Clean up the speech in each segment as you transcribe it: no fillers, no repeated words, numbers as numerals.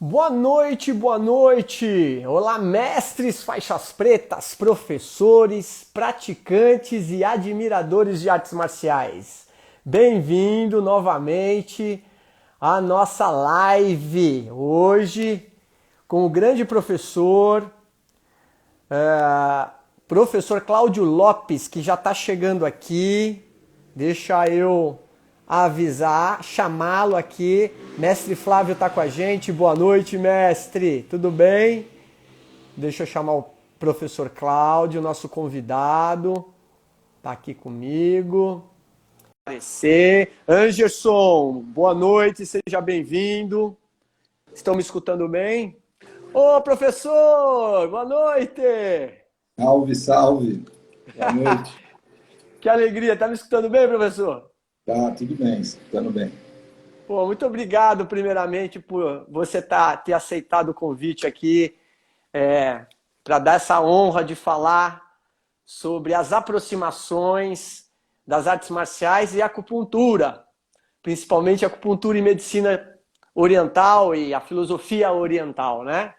Boa noite, boa noite! Olá, mestres, faixas pretas, professores, praticantes e admiradores de artes marciais. Bem-vindo novamente à nossa live. Hoje, com o grande professor, professor Cláudio Lopes, que já está chegando aqui. Deixa eu avisar, chamá-lo aqui. Mestre Flávio está com a gente. Boa noite, mestre. Tudo bem? Deixa eu chamar o professor Cláudio, nosso convidado. Está aqui comigo. Aparecer. Anderson, boa noite, seja bem-vindo. Estão me escutando bem? Ô, professor, boa noite. Salve, salve. Boa noite. Que alegria. Tá me escutando bem, professor? Tá, tudo bem, escutando bem. Pô, muito obrigado, primeiramente, por você ter aceitado o convite aqui para dar essa honra de falar sobre as aproximações das artes marciais e acupuntura, principalmente acupuntura e medicina oriental e a filosofia oriental, né?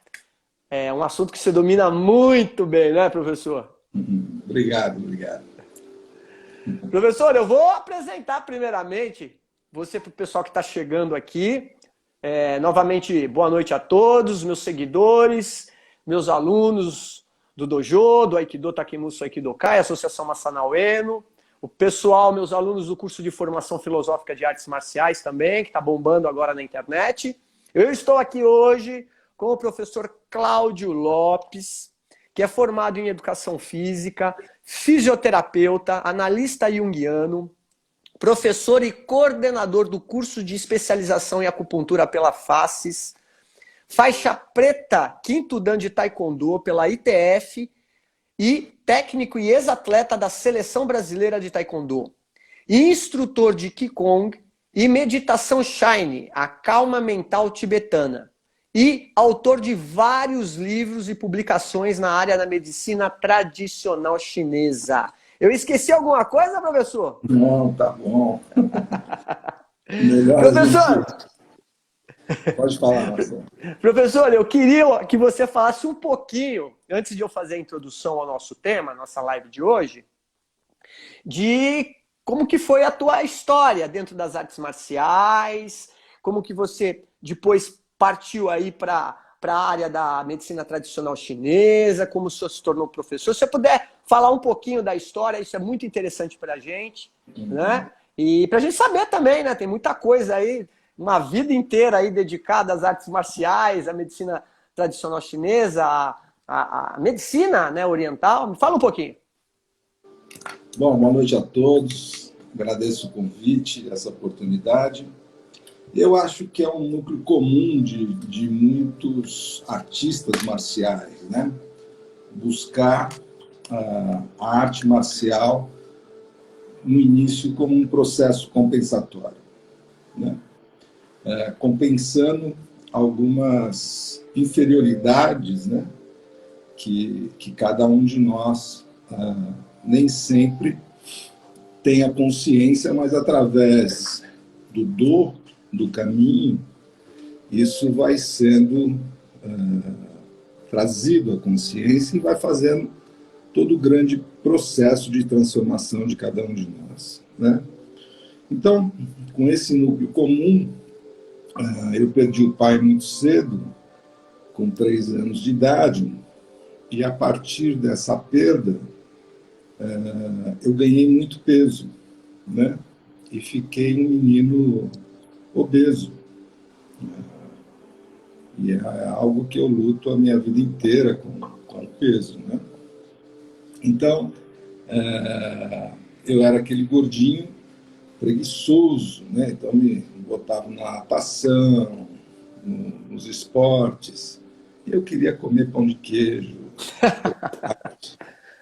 É um assunto que você domina muito bem, né, professor? Obrigado, obrigado. Professor, eu vou apresentar primeiramente você para o pessoal que está chegando aqui. Novamente, boa noite a todos, meus seguidores, meus alunos do Dojo, do Aikido Takemuso Aikidokai, Associação Masana Ueno, o pessoal, meus alunos do curso de formação filosófica de artes marciais também, que está bombando agora na internet. Eu estou aqui hoje com o professor Cláudio Lopes, que é formado em educação física, fisioterapeuta, analista junguiano, professor e coordenador do curso de especialização em acupuntura pela FACES, faixa preta, quinto dan de taekwondo pela ITF e técnico e ex-atleta da Seleção Brasileira de Taekwondo, e instrutor de Qigong e meditação Shine, a calma mental tibetana, e autor de vários livros e publicações na área da medicina tradicional chinesa. Eu esqueci alguma coisa, professor? Não, tá bom. Melhor Professor! Pode falar, Marcelo. Professor, eu queria que você falasse um pouquinho, antes de eu fazer a introdução ao nosso tema, nossa live de hoje, de como que foi a tua história dentro das artes marciais, como que você depois partiu aí para a área da medicina tradicional chinesa, como o senhor se tornou professor. Se você puder falar um pouquinho da história, isso é muito interessante para a gente, né? E para a gente saber também, né? Tem muita coisa aí, uma vida inteira aí dedicada às artes marciais, à medicina tradicional chinesa, à medicina, né, oriental. Me fala um pouquinho. Bom, boa noite a todos. Agradeço o convite, essa oportunidade. Eu acho que é um núcleo comum de muitos artistas marciais, né? Buscar a arte marcial no início como um processo compensatório, né? Compensando algumas inferioridades, né? que cada um de nós nem sempre tem a consciência, mas através do caminho, isso vai sendo trazido à consciência e vai fazendo todo o grande processo de transformação de cada um de nós, né? Então, com esse núcleo comum, eu perdi o pai muito cedo, com 3 anos de idade, e a partir dessa perda, eu ganhei muito peso, né? E fiquei um menino obeso. E é algo que eu luto a minha vida inteira com o peso, né? Então, eu era aquele gordinho preguiçoso, né? Então me botava na natação, nos esportes. E eu queria comer pão de queijo.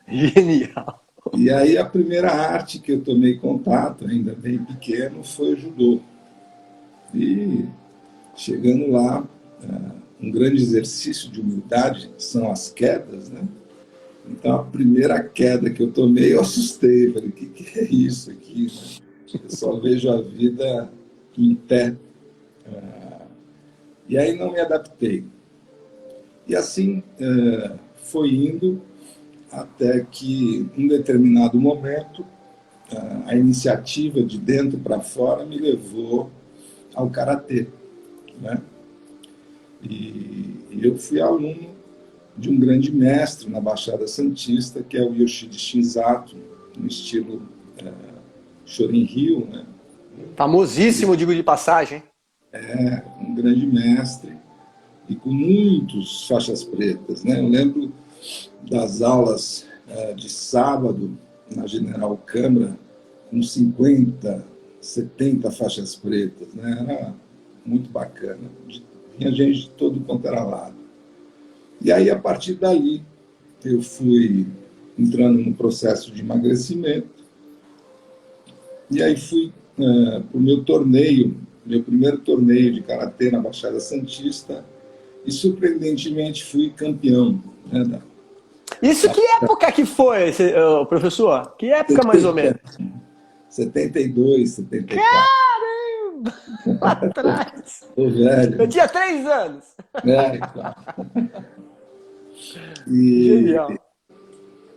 Genial. E aí a primeira arte que eu tomei contato, ainda bem pequeno, foi o judô. E chegando lá, um grande exercício de humildade são as quedas, né? Então a primeira queda que eu tomei, eu assustei, falei, o que é isso aqui, né? Eu só vejo a vida em pé. E aí não me adaptei. E assim foi indo até que, em determinado momento, a iniciativa de dentro para fora me levou ao karatê, né? E eu fui aluno de um grande mestre na Baixada Santista, que é o Yoshide Shinzato, no estilo Shorin-ryu, né? Famosíssimo, digo de passagem. Um grande mestre e com muitos faixas pretas, né? Eu lembro das aulas de sábado na General Câmara com 50, 70 faixas pretas, né? Era muito bacana. Tinha gente de todo quanto era lado. E aí, a partir daí, eu fui entrando no processo de emagrecimento. E aí fui para o meu torneio, meu primeiro torneio de karatê na Baixada Santista, e surpreendentemente fui campeão. Né, Isso que época que foi, professor? Que época mais ou menos? 72, 74. Caramba! Lá atrás. Tô velho. Eu tinha 3 anos. Então. Genial.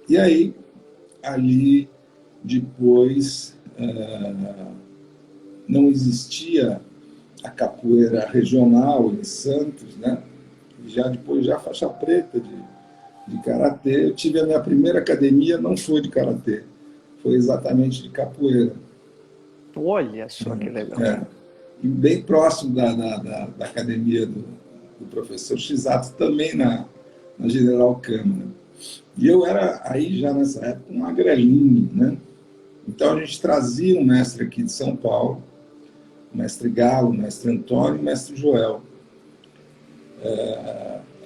E aí, ali, depois, não existia a capoeira regional em Santos, né? Já depois, já faixa preta de karatê. Eu tive a minha primeira academia, não foi de karatê, foi exatamente de capoeira. Olha só que legal. E bem próximo da academia do professor Shizato, também na General Câmara. E eu era, aí já nessa época, um magrelinho, né? Então a gente trazia um mestre aqui de São Paulo, o mestre Galo, o mestre Antônio e o mestre Joel.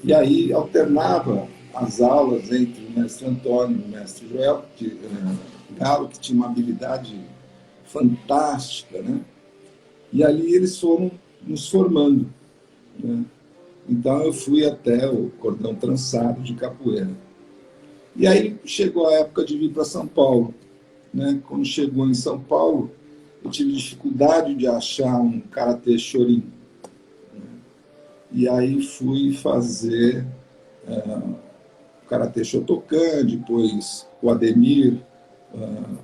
E aí alternava as aulas entre o mestre Antônio e o mestre Joel, Galo, que tinha uma habilidade fantástica, né? E ali eles foram nos formando, né? Então eu fui até o cordão trançado de capoeira. E aí chegou a época de vir para São Paulo, né? Quando chegou em São Paulo, eu tive dificuldade de achar um karatê Shorin. E aí fui fazer o karatê Shotokan, depois o Ademir,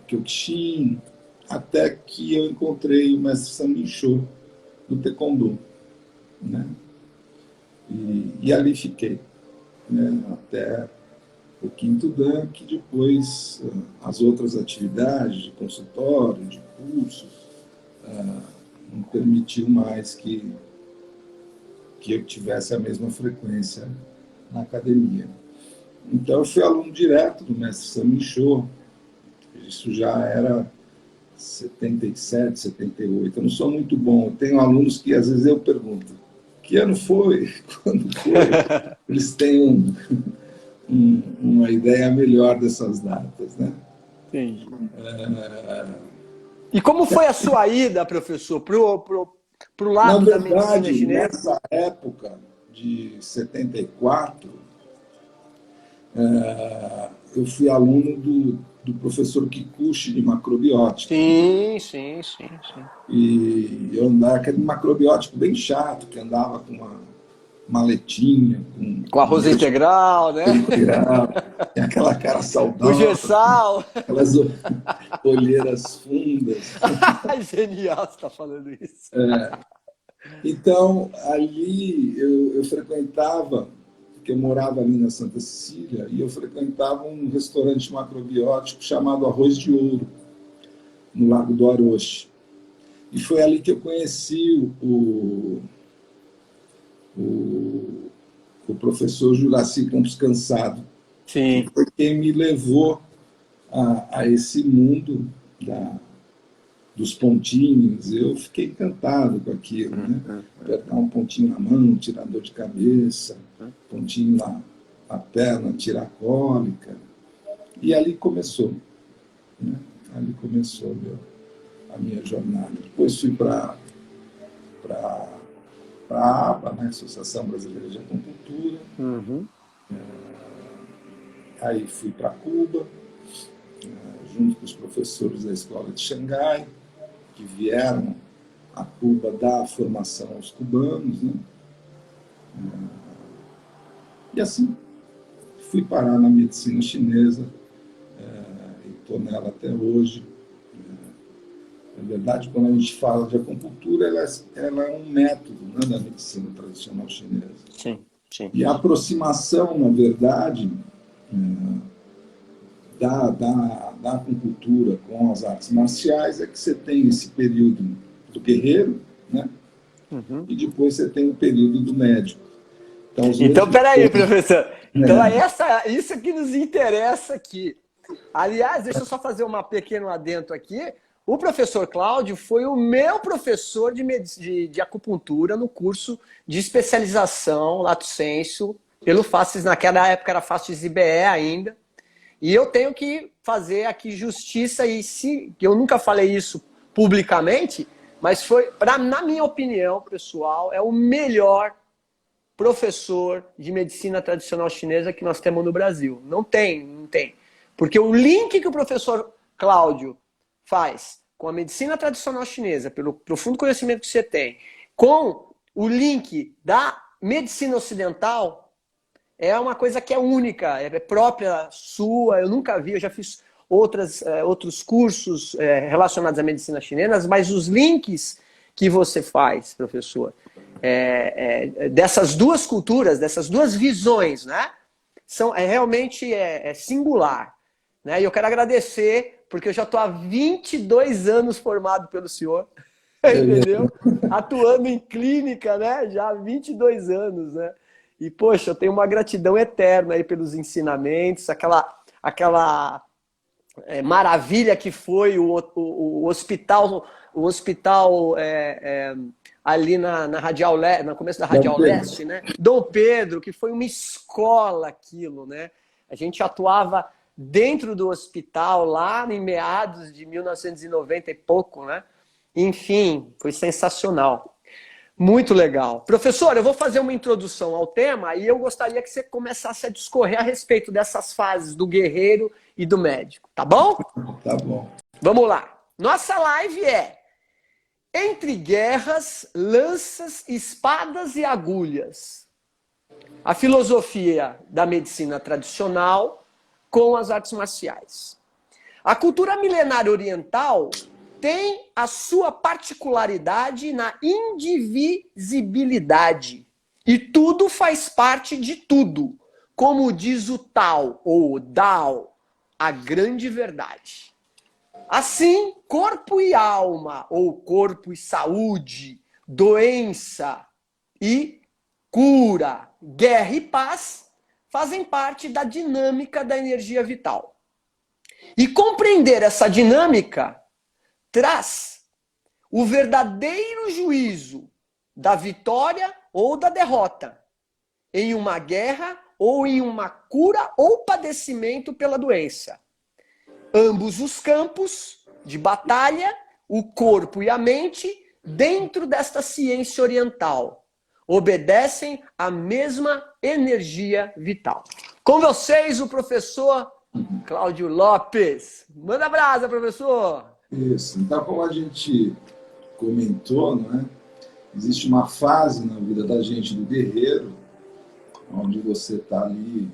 Kyokushin, até que eu encontrei o mestre Samin-Cho do Taekwondo, né? E ali fiquei, né? Até o quinto dan, que depois as outras atividades de consultório, de cursos, não permitiu mais que eu tivesse a mesma frequência na academia. Então eu fui aluno direto do mestre Samin-Cho, isso já era 77, 78. Eu não sou muito bom. Eu tenho alunos que às vezes eu pergunto: que ano foi? Quando foi? Eles têm uma ideia melhor dessas datas, né? Entendi. E como foi a sua ida, professor, pro lado da medicina chinesa? Nessa época de 74, eu fui aluno do professor Kikuchi de macrobiótica. Sim. E eu andava aquele macrobiótico bem chato, que andava com uma maletinha. Com arroz integral, né? Integral, tem aquela cara saudável. O Gessal. Aquelas olheiras fundas. Genial você está falando isso. Então, ali eu frequentava, porque eu morava ali na Santa Cecília, e eu frequentava um restaurante macrobiótico chamado Arroz de Ouro, no Lago do Aroche. E foi ali que eu conheci o professor Juraci Campos Cansado. Sim. Que foi quem me levou a esse mundo dos pontinhos. Eu fiquei encantado com aquilo, né? Apertar um pontinho na mão, tirar dor de cabeça, pontinho na perna, tirar cólica. E ali começou, né? Ali começou a minha jornada. Depois fui para a ABA, né? Associação Brasileira de Acupuntura. Aí fui para Cuba, junto com os professores da escola de Xangai, que vieram a Cuba dar formação aos cubanos, né? E assim, fui parar na medicina chinesa, e estou nela até hoje. Na verdade, quando a gente fala de acupuntura, ela é um método, né, da medicina tradicional chinesa. Sim, sim. E a aproximação, na verdade, da acupuntura com as artes marciais é que você tem esse período do guerreiro, né? E depois você tem o período do médico. Então, peraí, professor. Então, É, isso que nos interessa aqui. Aliás, deixa eu só fazer uma pequeno adendo aqui. O professor Cláudio foi o meu professor de acupuntura no curso de especialização Lato Sensu, pelo FACES, naquela época era FACES IBE ainda. E eu tenho que fazer aqui justiça, e se eu nunca falei isso publicamente, mas foi, na minha opinião pessoal, é o melhor professor de medicina tradicional chinesa que nós temos no Brasil. Não tem. Porque o link que o professor Cláudio faz com a medicina tradicional chinesa, pelo profundo conhecimento que você tem, com o link da medicina ocidental, é uma coisa que é única, é própria sua. Eu nunca vi, eu já fiz outros cursos relacionados à medicina chinesa, mas os links que você faz, professor, dessas duas culturas, dessas duas visões, né, realmente singular. Né? E eu quero agradecer, porque eu já estou há 22 anos formado pelo senhor, entendeu? Atuando em clínica, né? Já há 22 anos, né? E, poxa, eu tenho uma gratidão eterna aí pelos ensinamentos, aquela maravilha que foi o hospital, ali na Radial Leste, no começo da Radial Leste, né? Dom Pedro, que foi uma escola aquilo, né? A gente atuava dentro do hospital lá em meados de 1990 e pouco, né? Enfim, foi sensacional. Muito legal. Professor, eu vou fazer uma introdução ao tema e eu gostaria que você começasse a discorrer a respeito dessas fases do guerreiro e do médico, tá bom? Tá bom. Vamos lá. Nossa live é Entre Guerras, Lanças, Espadas e Agulhas. A filosofia da medicina tradicional com as artes marciais. A cultura milenar oriental tem a sua particularidade na indivisibilidade. E tudo faz parte de tudo, como diz o Tao, ou Dao, a grande verdade. Assim, corpo e alma, ou corpo e saúde, doença e cura, guerra e paz, fazem parte da dinâmica da energia vital. E compreender essa dinâmica traz o verdadeiro juízo da vitória ou da derrota em uma guerra ou em uma cura ou padecimento pela doença. Ambos os campos de batalha, o corpo e a mente, dentro desta ciência oriental, obedecem à mesma energia vital. Com vocês, o professor Cláudio Lopes. Manda brasa, professor! Isso. Então, como a gente comentou, não é? Existe uma fase na vida da gente do guerreiro, onde você está ali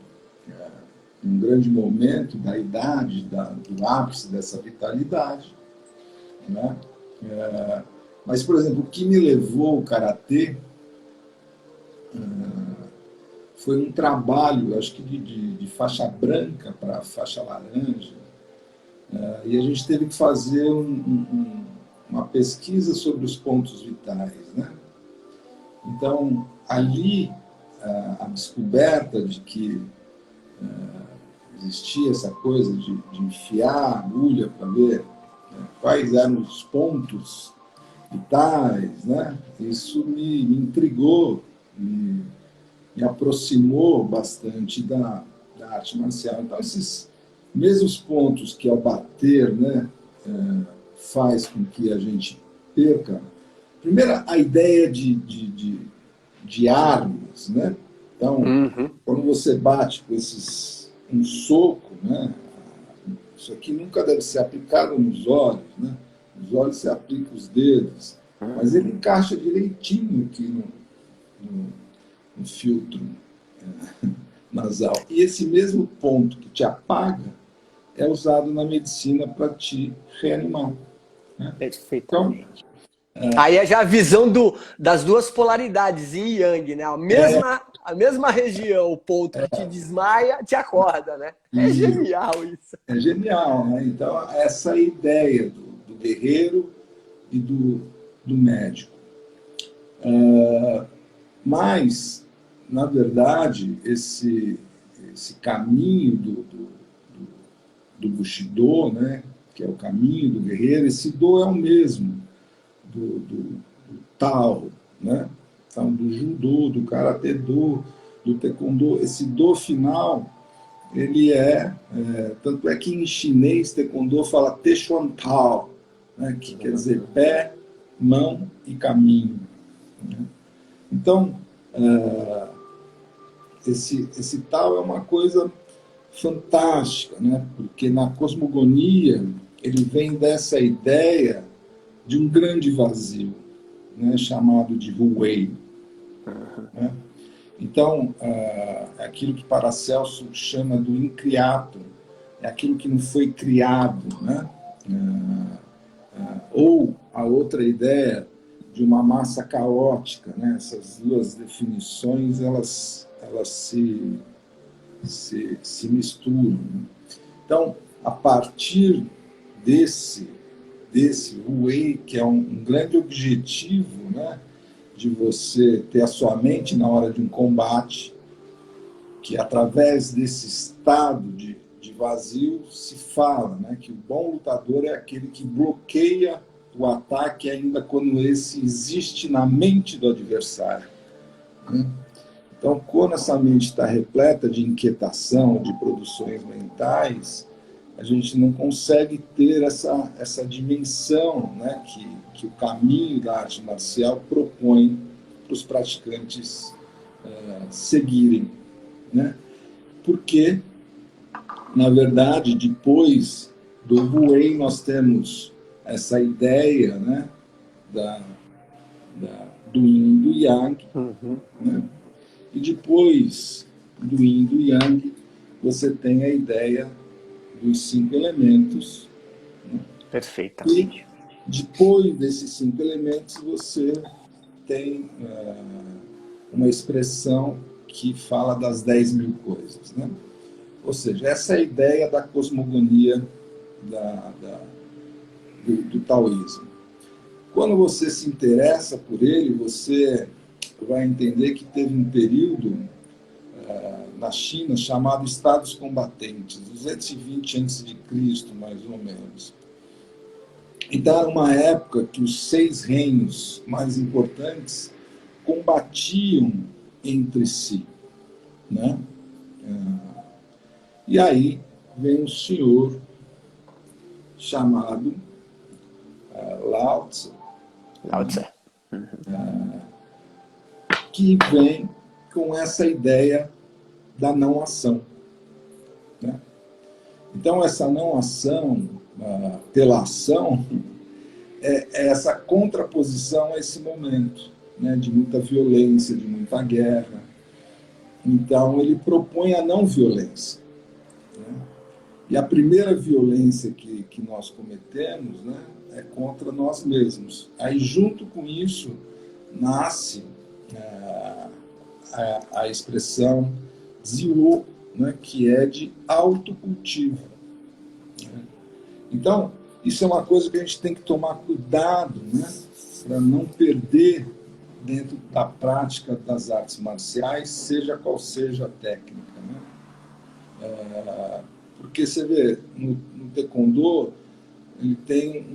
num grande momento da idade, do ápice dessa vitalidade, né? Mas, por exemplo, o que me levou ao karatê foi um trabalho, acho que de faixa branca para faixa laranja, e a gente teve que fazer uma pesquisa sobre os pontos vitais, né? Então, ali, a descoberta de que existia essa coisa de enfiar a agulha para ver quais eram os pontos vitais, né? Isso me intrigou, me aproximou bastante da arte marcial. Então, esses mesmos pontos que ao bater, né, faz com que a gente perca. Primeiro, a ideia de armas, né? Então, quando você bate com um soco, né? Isso aqui nunca deve ser aplicado nos olhos, né? Nos olhos você aplica os dedos, mas ele encaixa direitinho aqui um filtro nasal. E esse mesmo ponto que te apaga é usado na medicina para te reanimar. Né? Perfeitamente. Aí é já a visão das duas polaridades, yin e yang, né? A mesma região, o ponto que te desmaia, te acorda, né? É genial isso. É genial, né? Então, essa ideia do guerreiro e do médico. Mas, na verdade, esse caminho do Bushido, né? Que é o caminho do guerreiro, esse do é o mesmo do Tao, né? Então, do Judô, do Karatê do Taekwondo, esse do final, ele tanto é que em chinês, Taekwondo fala Techuan Tao, né? Que quer dizer pé, mão e caminho. Né? Então, esse Tao é uma coisa fantástica, né? Porque na cosmogonia ele vem dessa ideia de um grande vazio, né, chamado de Wu-Wei. Né? Então, aquilo que Paracelso chama do incriato, é aquilo que não foi criado. Né? Ou a outra ideia de uma massa caótica. Né? Essas duas definições elas se misturam. Né? Então, a partir desse Wu-Wei, que é um grande objetivo, né, de você ter a sua mente na hora de um combate, que através desse estado de vazio se fala, né, que o bom lutador é aquele que bloqueia o ataque ainda quando esse existe na mente do adversário. Né? Então, quando essa mente está repleta de inquietação, de produções mentais, a gente não consegue ter essa dimensão, né, que o caminho da arte marcial propõe para os praticantes seguirem. Né? Porque, na verdade, depois do Wu-Wei, nós temos essa ideia, né, do Yin e do Yang. Né? E depois do Yin e do Yang, você tem a ideia dos 5 elementos. Né? Perfeitamente. E depois desses 5 elementos, você tem uma expressão que fala das 10.000 coisas. Né? Ou seja, essa é a ideia da cosmogonia do taoísmo. Quando você se interessa por ele, você vai entender que teve um período na China chamado Estados Combatentes, 220 a.C., mais ou menos. Então, era uma época que os 6 reinos mais importantes combatiam entre si. Né? E aí vem um senhor chamado Lao Tse. Lao Tse. Que vem com essa ideia da não ação. Né? Então, essa não ação pela ação é essa contraposição a esse momento, né, de muita violência, de muita guerra. Então, ele propõe a não violência. Né? E a primeira violência que nós cometemos, né, é contra nós mesmos. Aí, junto com isso, nasce a expressão Ziwo, né, que é de autocultivo. Né? Então, isso é uma coisa que a gente tem que tomar cuidado, né, para não perder dentro da prática das artes marciais, seja qual seja a técnica. Né? Porque você vê, no Taekwondo, ele tem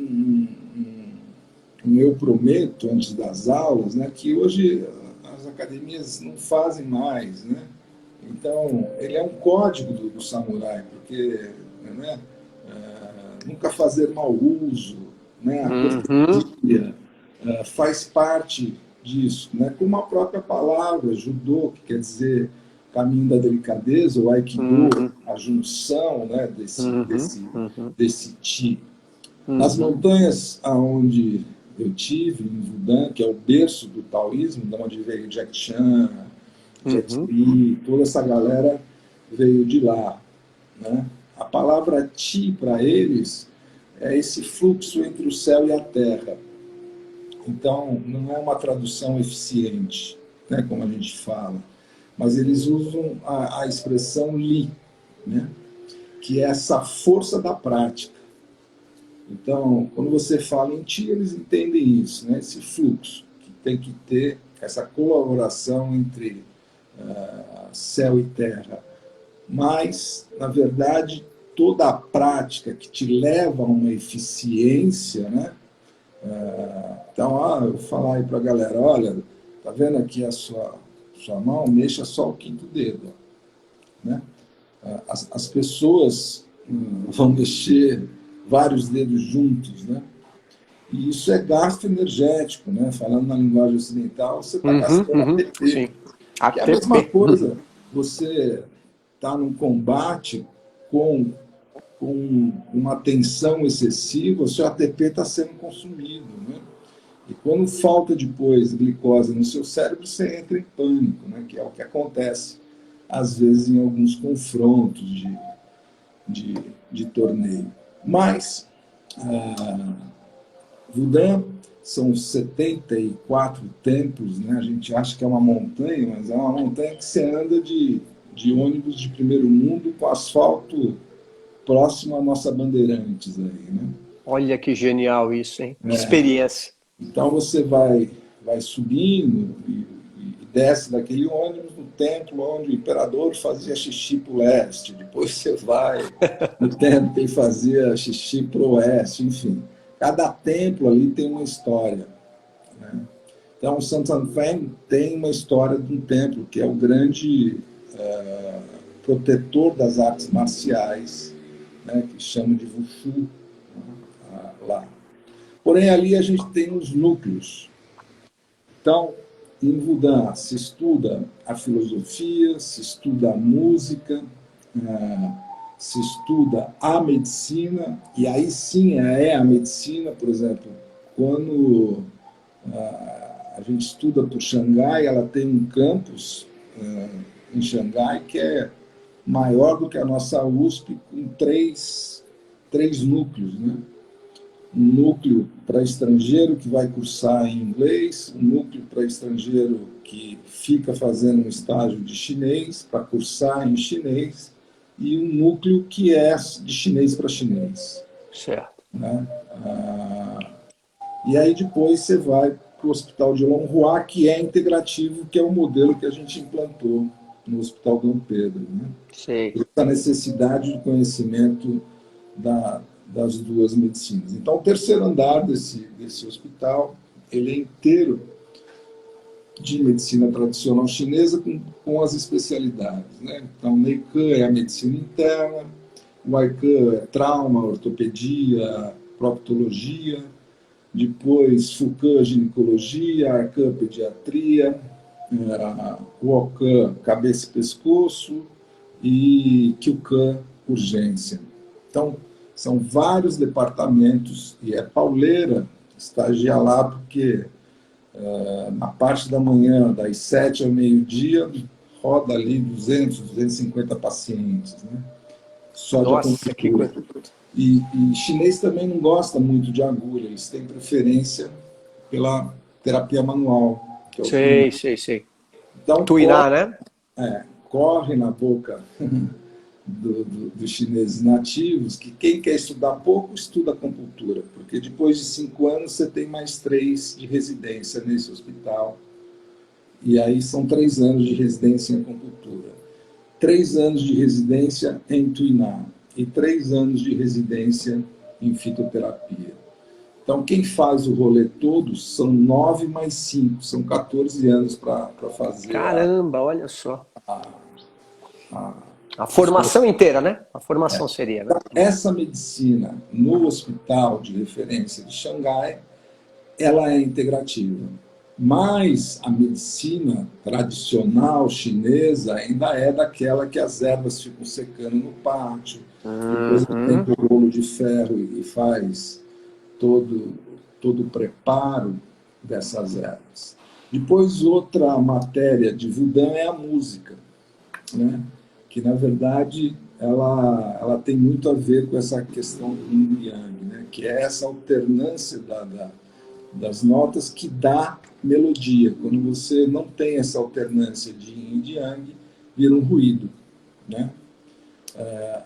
um eu prometo antes das aulas, né, que hoje as academias não fazem mais, né? Então, ele é um código do samurai, porque, né, nunca fazer mau uso, né, a cortesia faz parte disso, né, como a própria palavra judô, que quer dizer caminho da delicadeza, o aikido, a junção, né, desse ti. Nas montanhas aonde eu tive, em Wudang, que é o berço do taoísmo, de onde veio Jack Chan, Jet Uhum. Li, toda essa galera veio de lá, né? A palavra Ti para eles é esse fluxo entre o céu e a terra. Então, não é uma tradução eficiente, né, como a gente fala, mas eles usam a expressão Li, né, que é essa força da prática. Então, quando você fala em Ti, eles entendem isso, né, esse fluxo, que tem que ter essa colaboração entre céu e terra. Mas, na verdade, toda a prática que te leva a uma eficiência, né? Então, eu vou falar aí para a galera, olha, tá vendo aqui a sua mão? Mexa só o quinto dedo, né? As pessoas vão mexer vários dedos juntos, né? E isso é gasto energético, né? Falando na linguagem ocidental, você está Uhum, gastando uhum, ATP, sim. que é a mesma ATP. coisa. Você está num combate com uma tensão excessiva, o seu ATP está sendo consumido, né? E quando falta depois glicose no seu cérebro, você entra em pânico, né? Que é o que acontece, às vezes, em alguns confrontos de, de torneio. Mas, Wudan são 74 templos, né? A gente acha que é uma montanha, mas é uma montanha que você anda de ônibus de primeiro mundo com asfalto próximo à nossa Bandeirantes aí, né? Olha que genial isso, hein? Que experiência. Então você vai subindo e desce daquele ônibus no templo onde o imperador fazia xixi para o leste, depois você vai no templo que ele fazia xixi para o oeste, enfim. Cada templo ali tem uma história, né? Então, o Santanfen tem uma história de um templo que é o grande protetor das artes marciais, né, que chama de Wushu, lá. Porém, ali a gente tem os núcleos. Então, em Wudan se estuda a filosofia, se estuda a música, se estuda a medicina, e aí sim é a medicina, por exemplo, quando a gente estuda por Xangai, ela tem um campus em Xangai que é maior do que a nossa USP, com três núcleos, né? Um núcleo para estrangeiro que vai cursar em inglês, um núcleo para estrangeiro que fica fazendo um estágio de chinês para cursar em chinês, e um núcleo que é de chinês para chinês, Certo. né? E aí depois você vai para o Hospital de Longhua, que é integrativo, que é o modelo que a gente implantou no Hospital Dom Pedro, né? Sei. Essa necessidade de conhecimento das duas medicinas. Então, o terceiro andar desse hospital, ele é inteiro de medicina tradicional chinesa com as especialidades, né? Então, Neikan é a medicina interna, Waikan é trauma, ortopedia, proctologia, depois Fukan, ginecologia, Arkan, pediatria, Wokan, cabeça e pescoço, e Kyukan, urgência. Então, são vários departamentos, e é pauleira estagiar lá, porque na parte da manhã, das 7 ao meio-dia, roda ali 200, 250 pacientes, né? Só de Nossa, que acupuntura. coisa. E chinês também não gosta muito de agulha, eles têm preferência pela terapia manual, que é o Tuina. Sei, sei, sei. Então, Tuiná, né? corre na boca dos chineses nativos que quem quer estudar pouco, estuda acupuntura, porque depois de 5 anos você tem mais 3 de residência nesse hospital. E aí são 3 anos de residência em acupuntura, 3 anos de residência em Tuiná e 3 anos de residência em fitoterapia. Então, quem faz o rolê todo são 9 mais 5, são 14 anos para fazer Caramba, olha só. a A formação inteira, né? A formação seria, né? essa medicina no hospital de referência de Xangai, ela é integrativa. Mas a medicina tradicional chinesa ainda é daquela que as ervas ficam secando no pátio, depois tem Uhum. o rolo de ferro e faz todo o preparo dessas ervas. Depois, outra matéria de Wudang é a música, né? Que, na verdade, ela tem muito a ver com essa questão do yin e yang, né? Que é essa alternância das notas que dá melodia. Quando você não tem essa alternância de yin e de yang, vira um ruído, né?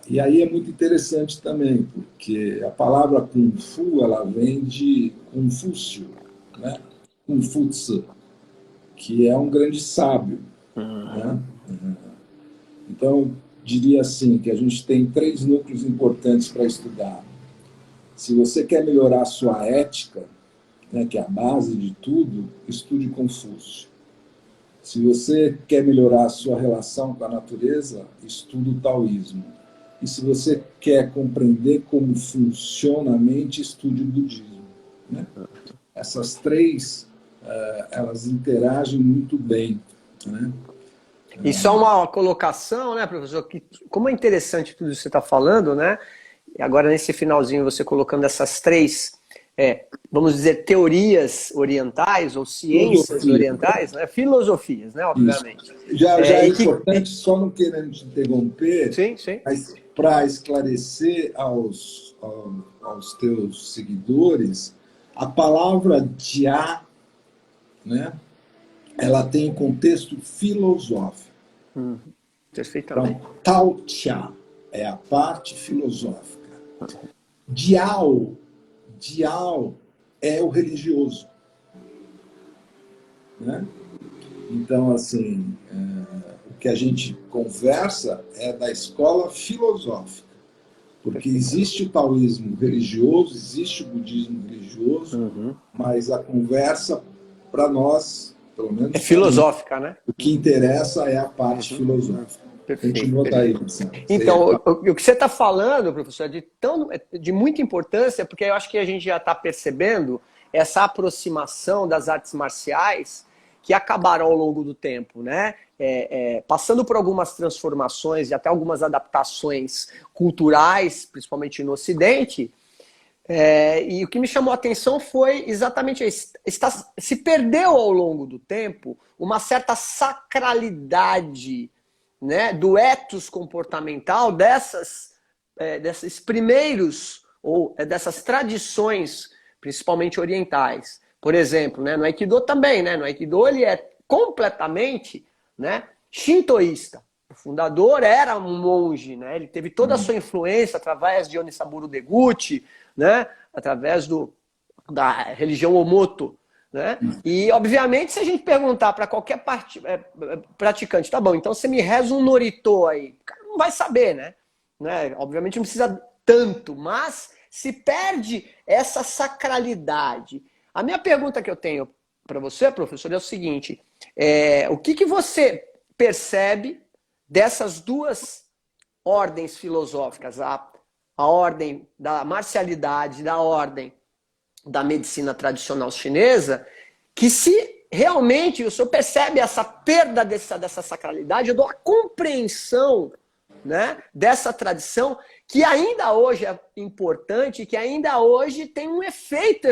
E aí é muito interessante também, porque a palavra Kung Fu, ela vem de Confúcio, né? Confúcio, que é um grande sábio, né? Então, diria assim, que a gente tem 3 núcleos importantes para estudar. Se você quer melhorar a sua ética, né, que é a base de tudo, estude Confúcio. Se você quer melhorar a sua relação com a natureza, estude o taoísmo. E se você quer compreender como funciona a mente, estude o budismo, né? Essas 3, elas interagem muito bem, né? E só uma colocação, né, professor, que como é interessante tudo isso que você está falando, né? E agora nesse finalzinho você colocando essas 3, vamos dizer, teorias orientais ou ciências orientais, né? Filosofias, né, obviamente. Isso. Já é importante, só não querendo te interromper, sim, sim. Mas para esclarecer aos teus seguidores, a palavra Jia, né, ela tem um contexto filosófico. Perfeitamente. Então, Tao Tia é a parte filosófica. Jiao é o religioso, né? Então, assim, o que a gente conversa é da escola filosófica, porque existe o taoísmo religioso, existe o budismo religioso, mas a conversa, para nós, pelo menos... É filosófica, né? O que interessa é a parte filosófica. Perfeito. Continua daí, Marcelo. Então, o que você está falando, professor, de muita importância, porque eu acho que a gente já está percebendo essa aproximação das artes marciais que acabaram ao longo do tempo, né? Passando por algumas transformações e até algumas adaptações culturais, principalmente no Ocidente. E o que me chamou a atenção foi exatamente isso. Se perdeu ao longo do tempo uma certa sacralidade, né, do ethos comportamental desses primeiros, ou dessas tradições, principalmente orientais. Por exemplo, né, no Aikido também, né, no Aikido ele é completamente, né, shintoísta. O fundador era um monge, né, ele teve toda a sua influência através de Onisaburo Deguchi, né, através da religião Omoto. Né? E, obviamente, se a gente perguntar para qualquer praticante, tá bom, então você me reza um Norito aí, o cara não vai saber, né? Obviamente não precisa tanto, mas se perde essa sacralidade. A minha pergunta que eu tenho para você, professor, é o seguinte, o que você percebe dessas 2 ordens filosóficas, a ordem da marcialidade, da ordem da medicina tradicional chinesa, que se realmente o senhor percebe essa perda dessa sacralidade, ou da compreensão, né, dessa tradição, que ainda hoje é importante, que ainda hoje tem um efeito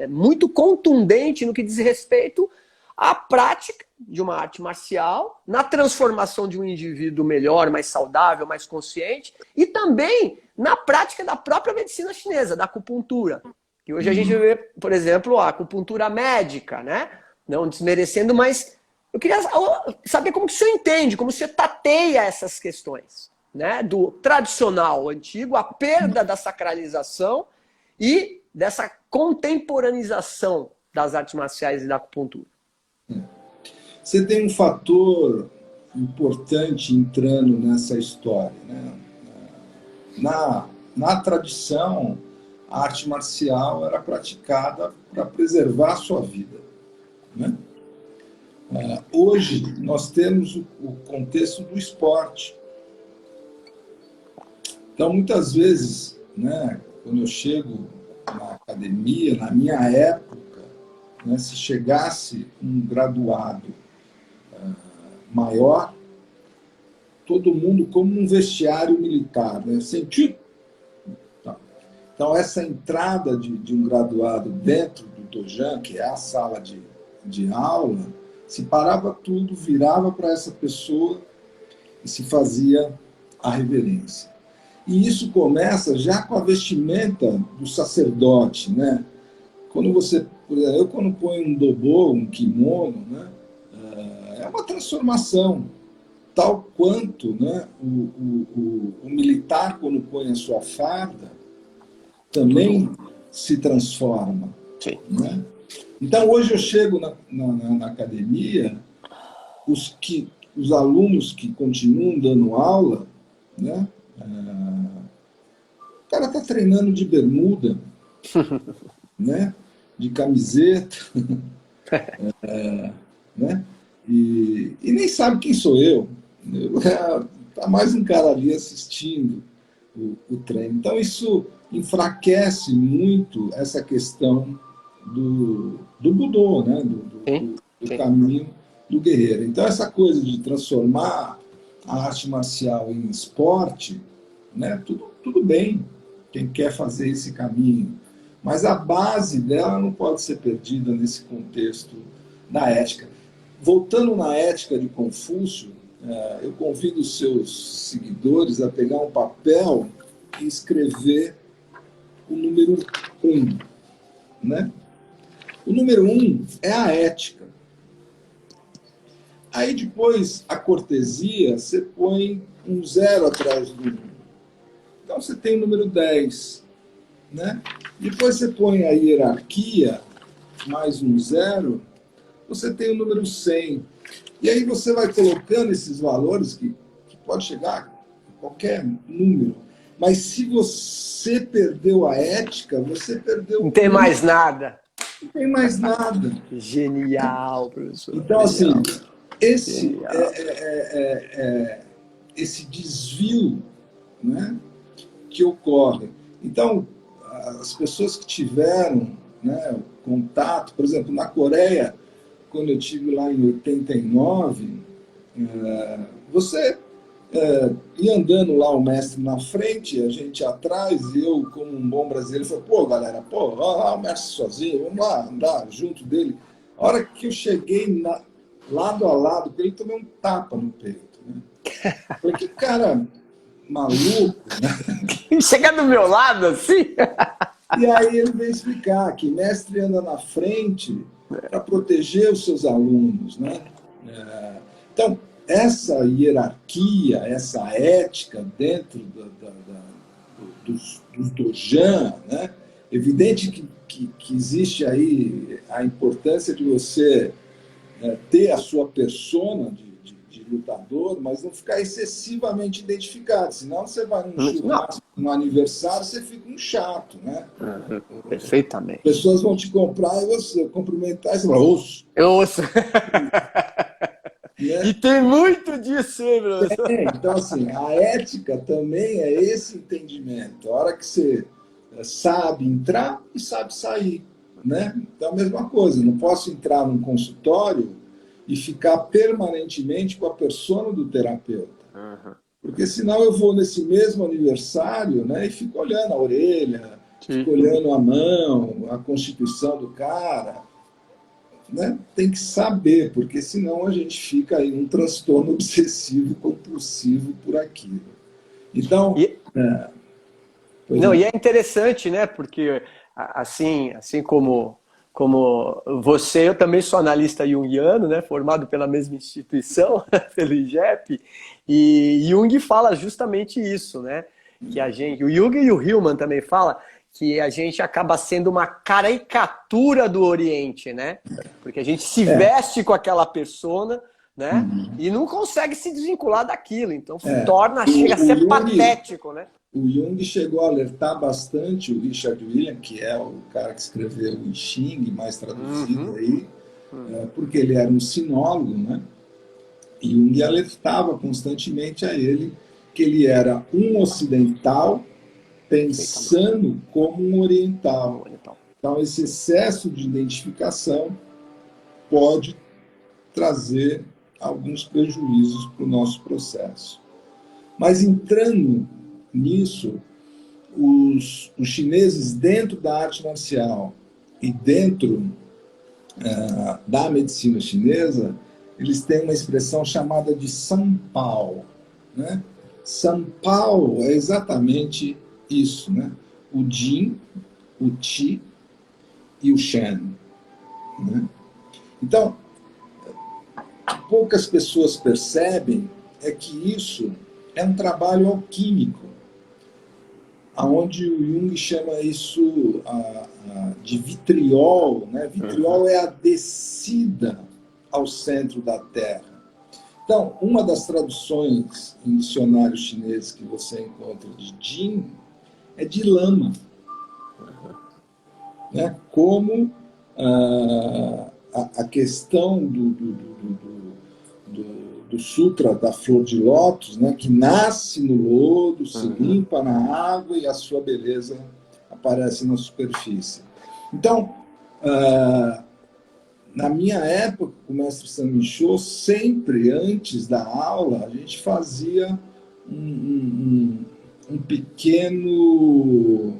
muito contundente no que diz respeito à prática de uma arte marcial, na transformação de um indivíduo melhor, mais saudável, mais consciente, e também na prática da própria medicina chinesa, da acupuntura. Que hoje a gente vê, por exemplo, a acupuntura médica, né? Não desmerecendo, mas eu queria saber como que o senhor entende, como o senhor tateia essas questões, né? Do tradicional antigo, a perda da sacralização e dessa contemporanização das artes marciais e da acupuntura. Você tem um fator importante entrando nessa história, né? Na tradição, a arte marcial era praticada para preservar a sua vida, né? Hoje, nós temos o contexto do esporte. Então, muitas vezes, né, quando eu chego na academia, na minha época, né, se chegasse um graduado maior, todo mundo como um vestiário militar, né? Sentiu? Então, essa entrada de um graduado dentro do dojan, que é a sala de de aula, se parava tudo, virava para essa pessoa e se fazia a reverência. E isso começa já com a vestimenta do sacerdote, né? Quando você, eu quando ponho um dobô, um kimono, né? É uma transformação, tal quanto, né? O militar, quando põe a sua farda, também se transforma. Sim. Né? Então, hoje eu chego na academia, os alunos que continuam dando aula, né? O cara está treinando de bermuda, né? De camiseta, né? E nem sabe quem sou eu. Está mais um cara ali assistindo o treino. Então, isso enfraquece muito essa questão do Budô, né? do caminho do guerreiro. Então, essa coisa de transformar a arte marcial em esporte, né? Tudo bem, quem quer fazer esse caminho. Mas a base dela não pode ser perdida nesse contexto da ética. Voltando na ética de Confúcio, eu convido os seus seguidores a pegar um papel e escrever o número 1. Né? O número 1 é a ética. Aí depois, a cortesia, você põe um 0 atrás do 1. Então você tem o número 10. Né? Depois você põe a hierarquia, mais um 0, você tem o número 100. E aí você vai colocando esses valores, que pode chegar a qualquer número. Mas se você perdeu a ética, você perdeu... Não tem mais nada. Não tem mais nada. Genial, professor. Então, genial. assim, esse desvio, né, que ocorre. Então, as pessoas que tiveram, né, contato, por exemplo, na Coreia, quando eu estive lá em 89, você ia andando lá, o mestre na frente, a gente atrás, e eu, como um bom brasileiro, falei, pô, galera, olha lá o mestre sozinho, vamos lá andar junto dele. A hora que eu cheguei lado a lado, ele tomei um tapa no peito. Né? Falei, que cara maluco, né? Chega do meu lado, assim? E aí ele veio explicar que mestre anda na frente para proteger os seus alunos, né? Então, essa hierarquia, essa ética dentro dos dojan, né? Evidente que existe aí a importância de você ter a sua persona de lutador, mas não ficar excessivamente identificado, senão você vai num churrasco, num aniversário, você fica um chato, né? Perfeitamente. As pessoas vão te comprar e você cumprimentar e você fala, osso. Eu ouço. Né? E tem muito disso, hein, professor? Então, assim, a ética também é esse entendimento. A hora que você sabe entrar e sabe sair. Né? Então, a mesma coisa. Eu não posso entrar num consultório e ficar permanentemente com a persona do terapeuta. Uhum. Porque senão eu vou nesse mesmo aniversário, né, e fico olhando a orelha, fico olhando a mão, a constituição do cara. Né? Tem que saber, porque senão a gente fica aí num transtorno obsessivo compulsivo por aquilo. Então, e é interessante, né? Porque assim como você, eu também sou analista junguiano, né? Formado pela mesma instituição, pelo IGEP, e Jung fala justamente isso, né? Que o Jung e o Hillman também fala que a gente acaba sendo uma caricatura do Oriente, né? Porque a gente se veste com aquela persona, né? E não consegue se desvincular daquilo. Então chega a ser patético, né? O Jung chegou a alertar bastante o Richard William, que é o cara que escreveu o I Ching, mais traduzido aí, porque ele era um sinólogo, né? E Jung alertava constantemente a ele que ele era um ocidental pensando como um oriental. Então, esse excesso de identificação pode trazer alguns prejuízos para o nosso processo. Mas entrando nisso, os chineses, dentro da arte marcial e dentro da medicina chinesa, eles têm uma expressão chamada de Sanpao, né? Sanpao é exatamente isso, né? O Jin, o Qi e o Shen, né? Então, poucas pessoas percebem é que isso é um trabalho alquímico, aonde o Jung chama isso de vitriol, né? Vitriol é a descida ao centro da Terra. Então, uma das traduções em dicionários chineses que você encontra de Jin é de lama, né? Como a questão do Sutra da Flor de Lótus, né? Que nasce no lodo, se limpa na água e a sua beleza aparece na superfície. Então, na minha época, com o mestre Sanmichô, sempre antes da aula, a gente fazia um pequeno...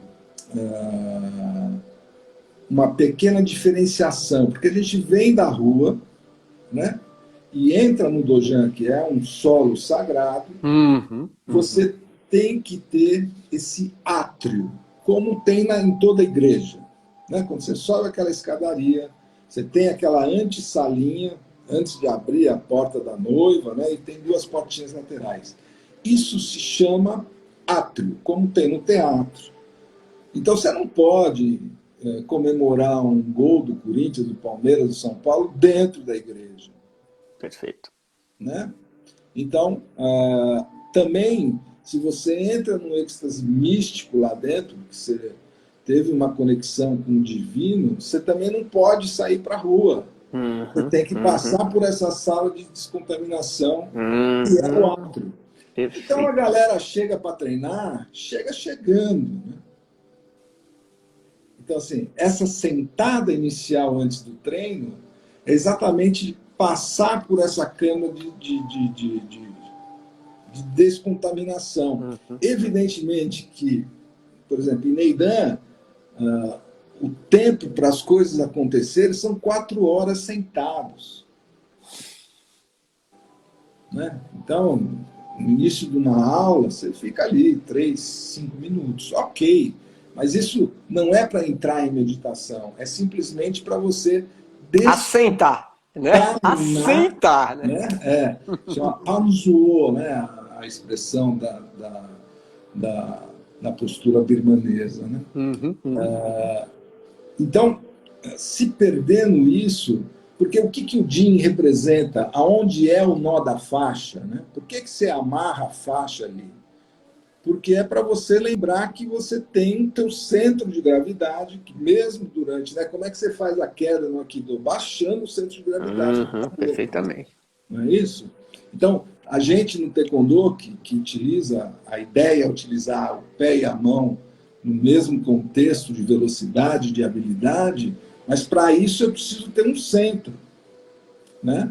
uma pequena diferenciação, porque a gente vem da rua, né, e entra no dojan, que é um solo sagrado, você tem que ter esse átrio, como tem em toda a igreja. Né? Quando você sobe aquela escadaria, você tem aquela antessalinha, antes de abrir a porta da noiva, né, e tem duas portinhas laterais. Isso se chama átrio, como tem no teatro. Então você não pode comemorar um gol do Corinthians, do Palmeiras, do São Paulo dentro da igreja. Perfeito. Né? Então, também, se você entra num êxtase místico lá dentro, que você teve uma conexão com o divino, você também não pode sair para a rua. Você tem que passar por essa sala de descontaminação, que é o átrio. Então a galera chega para treinar, chega chegando, né? Então, assim, essa sentada inicial antes do treino é exatamente passar por essa cama de descontaminação. Evidentemente que, por exemplo, em Neidan, o tempo para as coisas acontecerem são 4 horas sentados. Né? Então, no início de uma aula, você fica ali 3, 5 minutos. Ok. Mas isso não é para entrar em meditação, é simplesmente para você assentar, né? Assentar, né? Chama Anzuo, né? A expressão da postura birmanesa, né? Então, se perdendo isso, porque o que o Jin representa? Aonde é o nó da faixa, né? Por que você amarra a faixa ali? Porque é para você lembrar que você tem o teu centro de gravidade, que mesmo durante... Né, como é que você faz a queda no Aikido? Baixando o centro de gravidade. Perfeitamente. Não é isso? Então, a gente no Taekwondo, que utiliza... A ideia é utilizar o pé e a mão no mesmo contexto de velocidade, de habilidade, mas para isso eu preciso ter um centro. Né?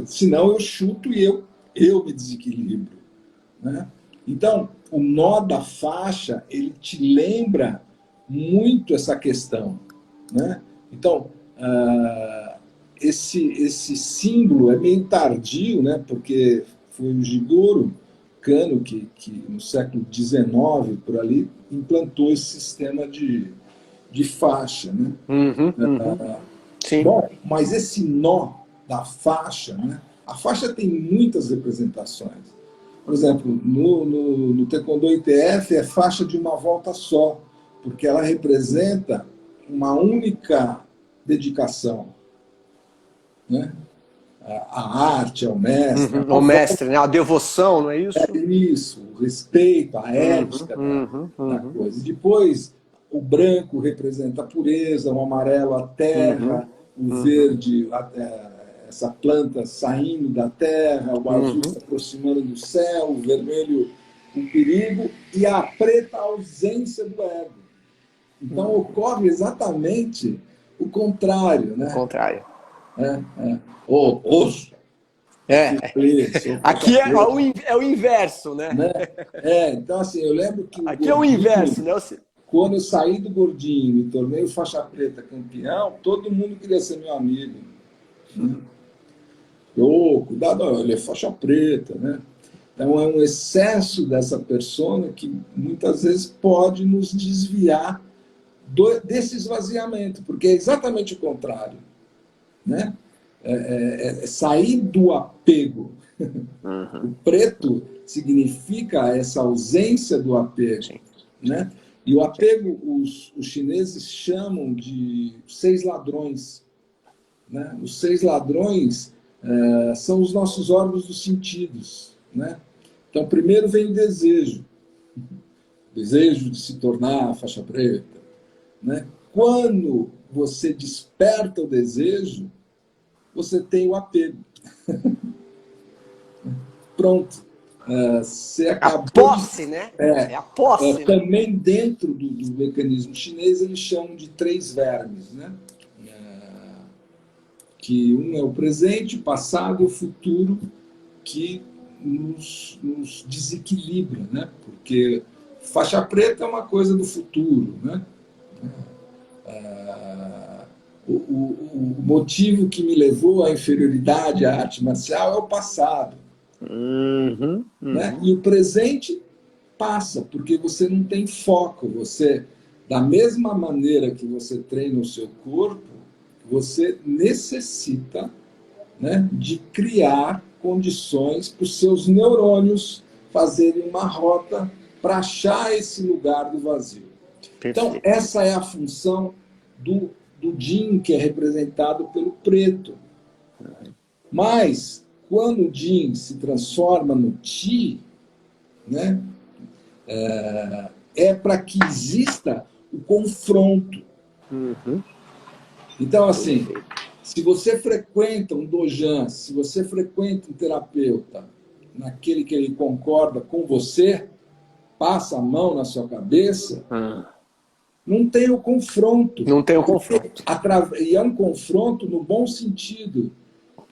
Senão eu chuto e eu me desequilibro. Né? Então, o nó da faixa, ele te lembra muito essa questão. Né? Então, esse símbolo é meio tardio, né? Porque foi o Jigoro Kano que no século XIX, por ali, implantou esse sistema de faixa. Né? Sim. Bom, mas esse nó da faixa, né? A faixa tem muitas representações. Por exemplo, no Taekwondo ITF é faixa de uma volta só, porque ela representa uma única dedicação. Né? A arte, ao mestre. O mestre, né? A devoção, não é isso? É isso, o respeito, a ética da coisa. E depois, o branco representa a pureza, o amarelo a terra, o verde essa planta saindo da terra, o azul se aproximando do céu, o vermelho o perigo e a preta a ausência do ego. Então ocorre exatamente o contrário, né? O contrário. O osso. Aqui é o inverso, né? Então, assim, eu lembro que... Aqui é o inverso, né? quando eu saí do gordinho e me tornei o faixa preta campeão, todo mundo queria ser meu amigo. Cuidado, ele é faixa preta, né? Então é um excesso dessa persona que muitas vezes pode nos desviar desse esvaziamento, porque é exatamente o contrário, né? É sair do apego. O preto significa essa ausência do apego, né? E o apego, os chineses chamam de 6 ladrões, né? Os 6 ladrões são os nossos órgãos dos sentidos, né? Então, primeiro vem o desejo de se tornar faixa preta, né? Quando você desperta o desejo, você tem o apego. Pronto. Você acabou a posse, né? É a posse. Né? Também dentro do mecanismo chinês, eles chamam de 3 vermes, né? Que um é o presente, o passado e o futuro, que nos desequilibra, né? Porque faixa preta é uma coisa do futuro, né? O motivo que me levou à inferioridade à arte marcial é o passado. Né? E o presente passa, porque você não tem foco. Você, da mesma maneira que você treina o seu corpo, você necessita, né, de criar condições para os seus neurônios fazerem uma rota para achar esse lugar do vazio. Perfeito. Então, essa é a função do Jin, que é representado pelo preto. Mas, quando o Jin se transforma no Qi, né, é para que exista o confronto. Então, assim, se você frequenta um dojan, se você frequenta um terapeuta, naquele que ele concorda com você, passa a mão na sua cabeça, não tem o confronto. Não tem o confronto. E é um confronto no bom sentido.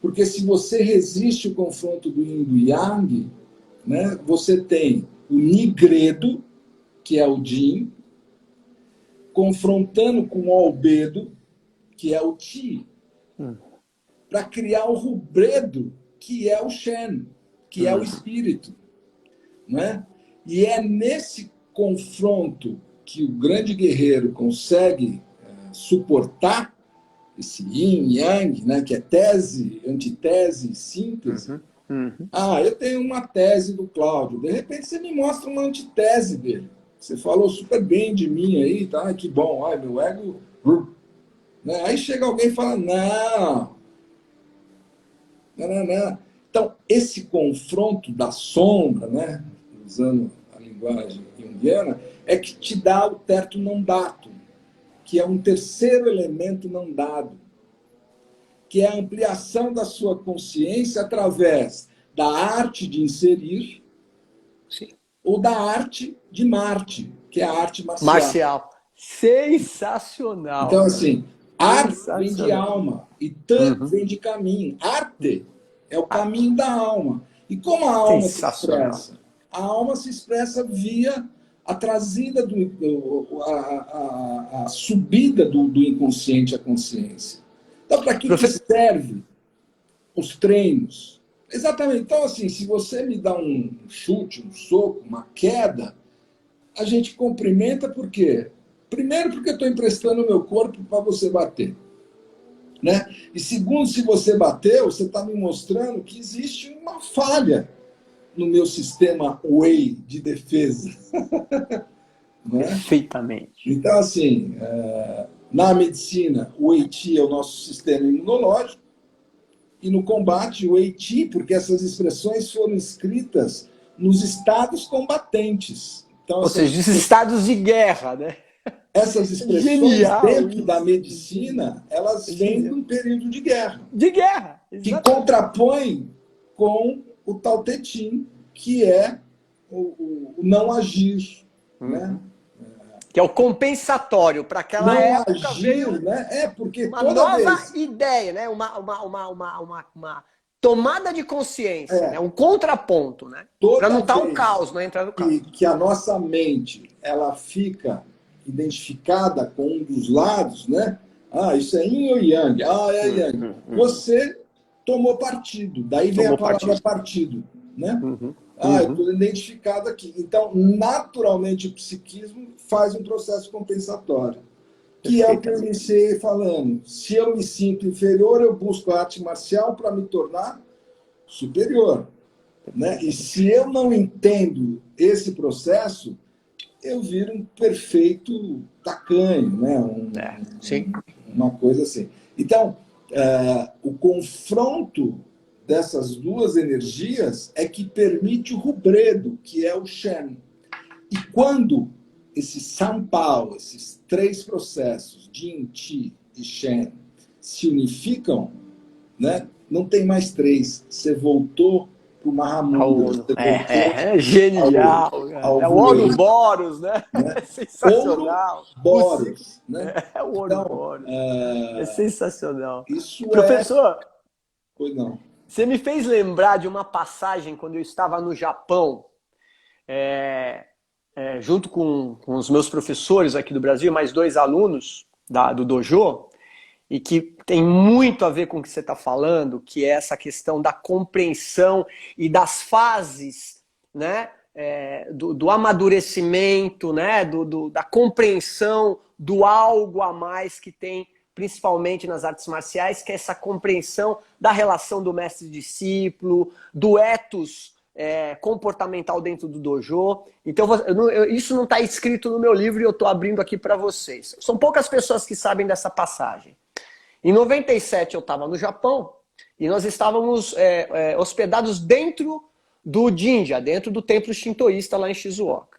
Porque se você resiste o confronto do yin e do yang, né, você tem o nigredo, que é o Jin, confrontando com o albedo, que é o Qi, para criar o rubredo, que é o Shen, que é o espírito. Né? E é nesse confronto que o grande guerreiro consegue suportar esse yin e yang, né, que é tese, antitese, síntese. Eu tenho uma tese do Cláudio. De repente você me mostra uma antitese dele. Você falou super bem de mim aí, tá? Que bom. Ai, meu ego... Né? Aí chega alguém e fala, não. Então, esse confronto da sombra, né, usando a linguagem junguiana, é que te dá o terto não dato, que é um terceiro elemento não dado, que é a ampliação da sua consciência através da arte de inserir. Sim. Ou da arte de Marte, que é a arte marcial. Sensacional. Então, assim, arte vem de alma e vem de caminho. Arte é o caminho da alma. E como a alma se expressa? A alma se expressa via a trazida, a subida do inconsciente à consciência. Então, para que serve os treinos? Exatamente. Então, assim, se você me dá um chute, um soco, uma queda, a gente cumprimenta por quê? Primeiro, porque eu estou emprestando o meu corpo para você bater. Né? E segundo, se você bateu, você está me mostrando que existe uma falha no meu sistema Wei de defesa. Né? Perfeitamente. Então, assim, na medicina, o Wei Qi é o nosso sistema imunológico, e no combate, o Wei Qi, porque essas expressões foram escritas nos estados combatentes. Então, ou seja, os estados de guerra, né? Essas expressões dentro da medicina, elas vêm de um período de guerra. De guerra! Exatamente. Que contrapõe com o Tao Te Ching, que é o não agir. Né? Que é o compensatório para aquela não época. Agir, veio né? Porque uma toda nova vez... ideia, né? Uma tomada de consciência, né? Um contraponto, né? Para não estar um caos, não entrar no caos. Que a nossa mente ela fica identificada com um dos lados, né? Ah, isso é yin ou yang? Ah, é yang. Você tomou partido. Daí vem a palavra partido, né? Ah, eu estou identificado aqui. Então, naturalmente, o psiquismo faz um processo compensatório, que é o que eu iniciei falando. Se eu me sinto inferior, eu busco a arte marcial para me tornar superior, né? E se eu não entendo esse processo, eu viro um perfeito tacanho, né? Uma coisa assim. Então, o confronto dessas duas energias é que permite o rubredo, que é o Shen. E quando esse Sanpao, esses três processos, Jin, Qi e Shen, se unificam, né? Não tem mais três. Você voltou para o Mahamudra. É genial. É o Ouroboros, né? É sensacional. Ouroboros, né? É o Ouroboros. É sensacional. Isso Professor, pois não. Você me fez lembrar de uma passagem quando eu estava no Japão, junto com os meus professores aqui do Brasil, mais 2 alunos do Dojo, e que tem muito a ver com o que você está falando, que é essa questão da compreensão e das fases, né, do amadurecimento, né, da compreensão do algo a mais que tem, principalmente nas artes marciais, que é essa compreensão da relação do mestre-discípulo, do ethos comportamental dentro do dojo. Então, isso não está escrito no meu livro e eu estou abrindo aqui para vocês. São poucas pessoas que sabem dessa passagem. Em 97 eu estava no Japão e nós estávamos hospedados dentro do Jinja, dentro do templo shintoísta lá em Shizuoka.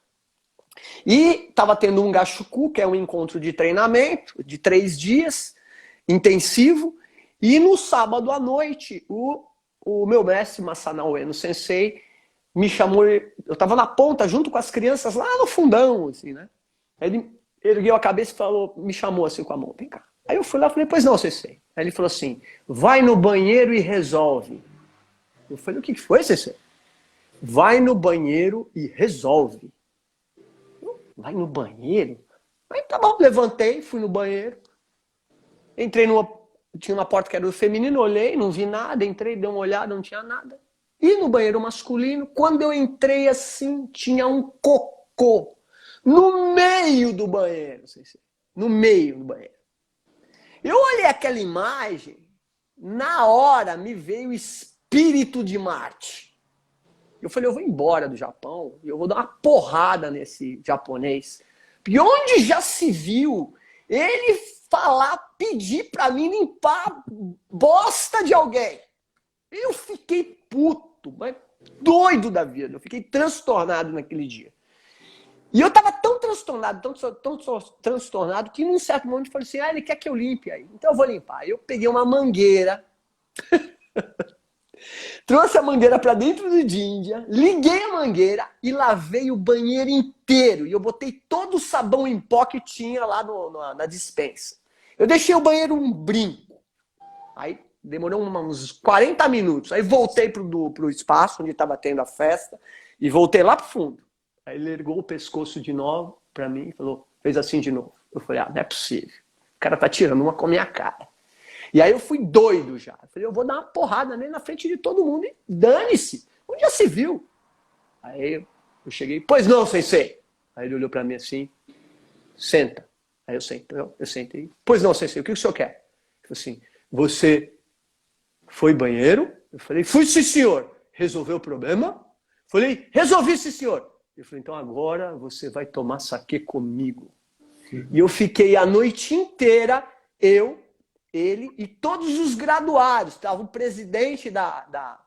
E estava tendo um Gashuku, que é um encontro de treinamento de 3 dias, intensivo, e no sábado à noite o meu mestre, Masanao Ueno Sensei, me chamou, eu estava na ponta junto com as crianças lá no fundão, assim, né? Ele ergueu a cabeça e falou, me chamou assim com a mão, vem cá. Aí eu fui lá e falei, pois não, Sensei. Aí ele falou assim, vai no banheiro e resolve. Eu falei, o que foi, Sensei? Vai no banheiro e resolve. Vai no banheiro? Aí tá bom, levantei, fui no banheiro. Entrei tinha uma porta que era do feminino, olhei, não vi nada, entrei, dei uma olhada, não tinha nada. E no banheiro masculino, quando eu entrei assim, tinha um cocô no meio do banheiro, Sensei. No meio do banheiro. Eu olhei aquela imagem, na hora me veio o espírito de Marte. Eu falei, eu vou embora do Japão e eu vou dar uma porrada nesse japonês. E onde já se viu ele pedir pra mim limpar a bosta de alguém? Eu fiquei puto, mas doido da vida. Eu fiquei transtornado naquele dia. E eu tava tão transtornado, tão transtornado, que num certo momento eu falei assim, ele quer que eu limpe aí. Então eu vou limpar. Aí eu peguei uma mangueira, trouxe a mangueira para dentro do Jinja, liguei a mangueira e lavei o banheiro inteiro. E eu botei todo o sabão em pó que tinha lá na despensa. Eu deixei o banheiro um brinco. Aí demorou uns 40 minutos. Aí voltei pro espaço onde estava tendo a festa e voltei lá pro fundo. Aí ele ergou o pescoço de novo pra mim e falou, fez assim de novo. Eu falei, não é possível. O cara tá tirando uma com a minha cara. E aí eu fui doido já. Eu falei, eu vou dar uma porrada nele na frente de todo mundo e dane-se. Onde já se viu? Aí eu cheguei, pois não, Sensei. Aí ele olhou pra mim assim, senta. Aí eu sentei. Pois não, Sensei, o que o senhor quer? Ele falou assim, você foi banheiro? Eu falei, fui sim, senhor. Resolveu o problema? Falei, resolvi sim, senhor. Eu falei, então agora você vai tomar saquê comigo. E eu fiquei a noite inteira, ele e todos os graduados. Estava o presidente da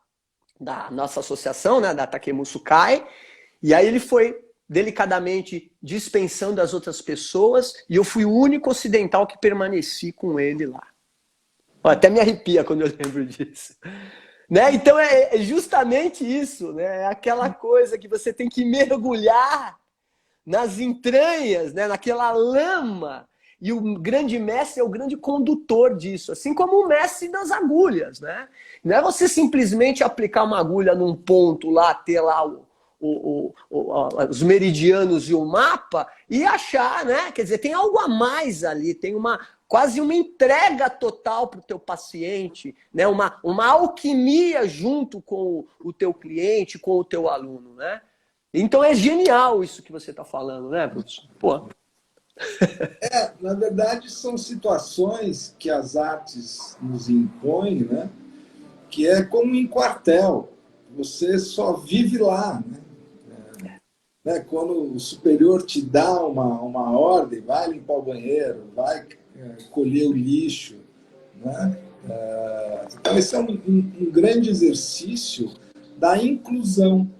nossa associação, né, da Takemusu Kai, e aí ele foi delicadamente dispensando as outras pessoas, e eu fui o único ocidental que permaneci com ele lá. Até me arrepia quando eu lembro disso. Né? Então é justamente isso, né? É aquela coisa que você tem que mergulhar nas entranhas, né? Naquela lama. E o grande mestre é o grande condutor disso, assim como o mestre das agulhas, né? Não é você simplesmente aplicar uma agulha num ponto lá, ter lá os meridianos e o mapa e achar, né? Quer dizer, tem algo a mais ali, tem quase uma entrega total para o teu paciente, né? Uma alquimia junto com o teu cliente, com o teu aluno, né? Então é genial isso que você está falando, né, professor? Pô. Na verdade, são situações que as artes nos impõem, né? Que é como em quartel. Você só vive lá, né? Quando o superior te dá uma ordem, vai limpar o banheiro, vai colher o lixo, né? Então, esse é um grande exercício da inclusão.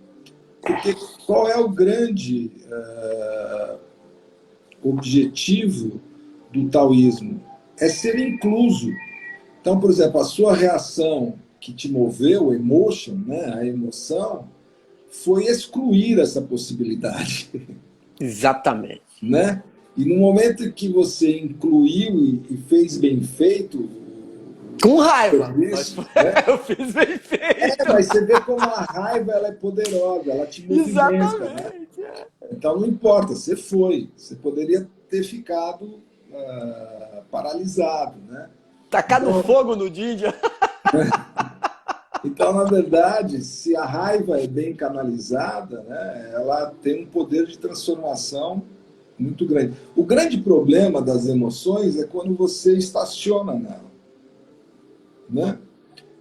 Porque qual é o grande objetivo do taoísmo? É ser incluso. Então, por exemplo, a sua reação que te moveu, emotion, né, a emoção, foi excluir essa possibilidade. Exatamente. Né? E no momento que você incluiu e fez bem feito... Com raiva. Serviço, né? Eu fiz bem feito. Mas você vê como a raiva ela é poderosa, ela te movimenta. Exatamente. Né? Então não importa, você foi. Você poderia ter ficado paralisado. Né? Tacado fogo no Didia. Então, na verdade, se a raiva é bem canalizada, né, ela tem um poder de transformação muito grande. O grande problema das emoções é quando você estaciona nela. Né?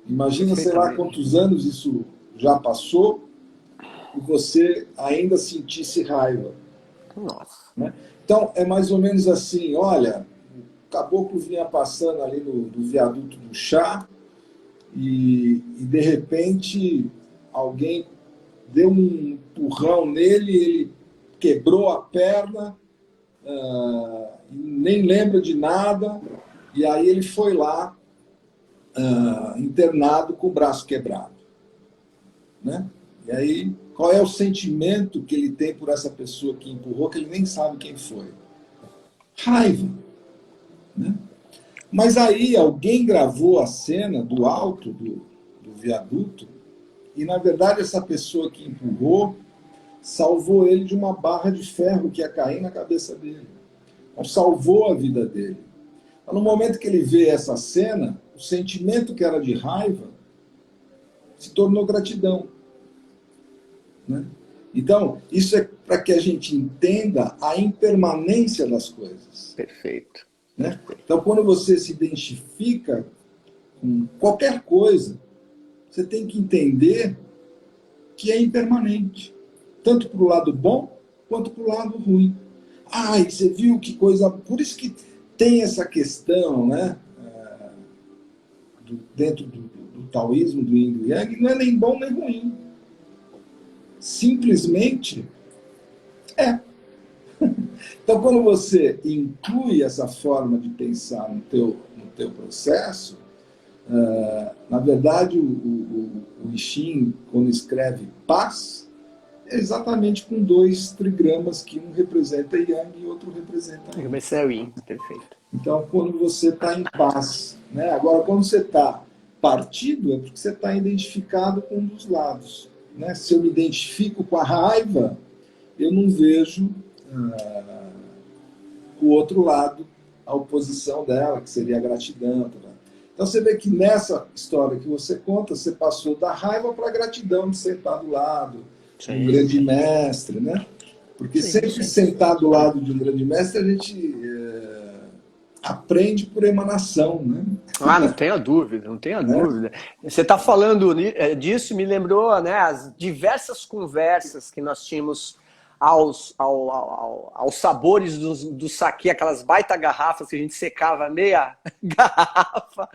Imagina, sei lá, quantos anos isso já passou e você ainda sentisse raiva. Nossa. Né? Então, é mais ou menos assim, olha, o caboclo vinha passando ali no viaduto do chá e de repente alguém deu um empurrão nele, ele quebrou a perna, nem lembra de nada, e aí ele foi lá internado com o braço quebrado. Né? E aí, qual é o sentimento que ele tem por essa pessoa que empurrou, que ele nem sabe quem foi? Raiva. Né? Mas aí alguém gravou a cena do alto do viaduto e, na verdade, essa pessoa que empurrou salvou ele de uma barra de ferro que ia cair na cabeça dele. Então, salvou a vida dele. Então, no momento que ele vê essa cena, o sentimento que era de raiva se tornou gratidão. Né? Então, isso é para que a gente entenda a impermanência das coisas. Perfeito. Né? Então, quando você se identifica com qualquer coisa, você tem que entender que é impermanente. Tanto para o lado bom, quanto para o lado ruim. E você viu que coisa... Por isso que tem essa questão, né? Dentro do taoísmo, do yin e do yang, não é nem bom nem ruim. Simplesmente é. Então, quando você inclui essa forma de pensar no teu processo, na verdade, o I Ching, quando escreve paz, é exatamente com 2 trigramas, que um representa Yang e outro representa Yin. Esse é o Yin, perfeito. Então, quando você está em paz. Né? Agora, quando você está partido, é porque você está identificado com um dos lados. Né? Se eu me identifico com a raiva, eu não vejo o outro lado, a oposição dela, que seria a gratidão. Tá? Então você vê que nessa história que você conta, você passou da raiva para a gratidão de sentar do lado de um grande mestre. Né? Porque sempre sentar do lado de um grande mestre, a gente aprende por emanação. Né? Não tenha dúvida, não tenha dúvida. Você está falando disso, me lembrou, né, as diversas conversas que nós tínhamos aos sabores do saquê, aquelas baita garrafas que a gente secava meia garrafa,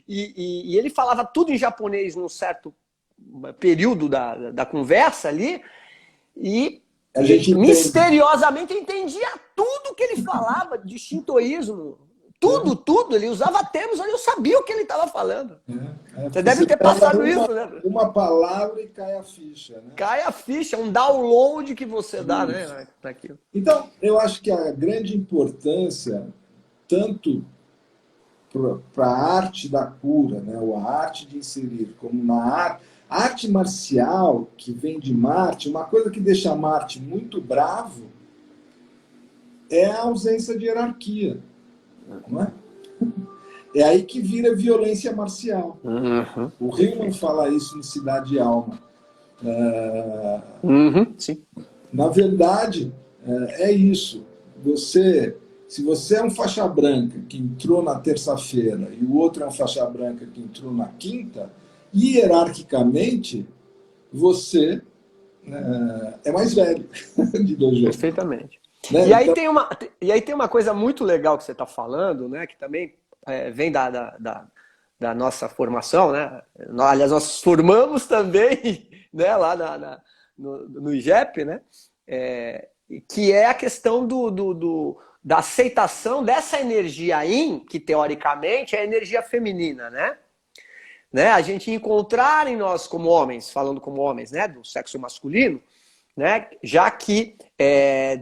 e ele falava tudo em japonês num certo período da conversa ali, e a gente misteriosamente entendia tudo que ele falava de shintoísmo. Tudo, ele usava termos onde eu sabia o que ele estava falando. Você deve ter passado isso, né? Uma palavra e cai a ficha. Né? Cai a ficha, um download que você dá, né? Daquilo. Então, eu acho que a grande importância, tanto para a arte da cura, né, ou a arte de inserir, como na arte... A arte marcial, que vem de Marte, uma coisa que deixa Marte muito bravo é a ausência de hierarquia. Não é? É aí que vira violência marcial. Uhum. O Hillman fala isso em Cidade e Alma. Sim. Na verdade, é isso. Se você é um faixa branca que entrou na terça-feira e o outro é um faixa branca que entrou na quinta, hierarquicamente, você é mais velho de dojo. Perfeitamente. Né? E aí, Então, tem uma coisa muito legal que você está falando, né? Que também vem da nossa formação, né? Aliás, nós formamos também, né? Lá no IGEP, né? Que é a questão da aceitação dessa energia yin, que teoricamente é a energia feminina, né? A gente encontrar em nós como homens, falando como homens, né? Do sexo masculino, né? Já que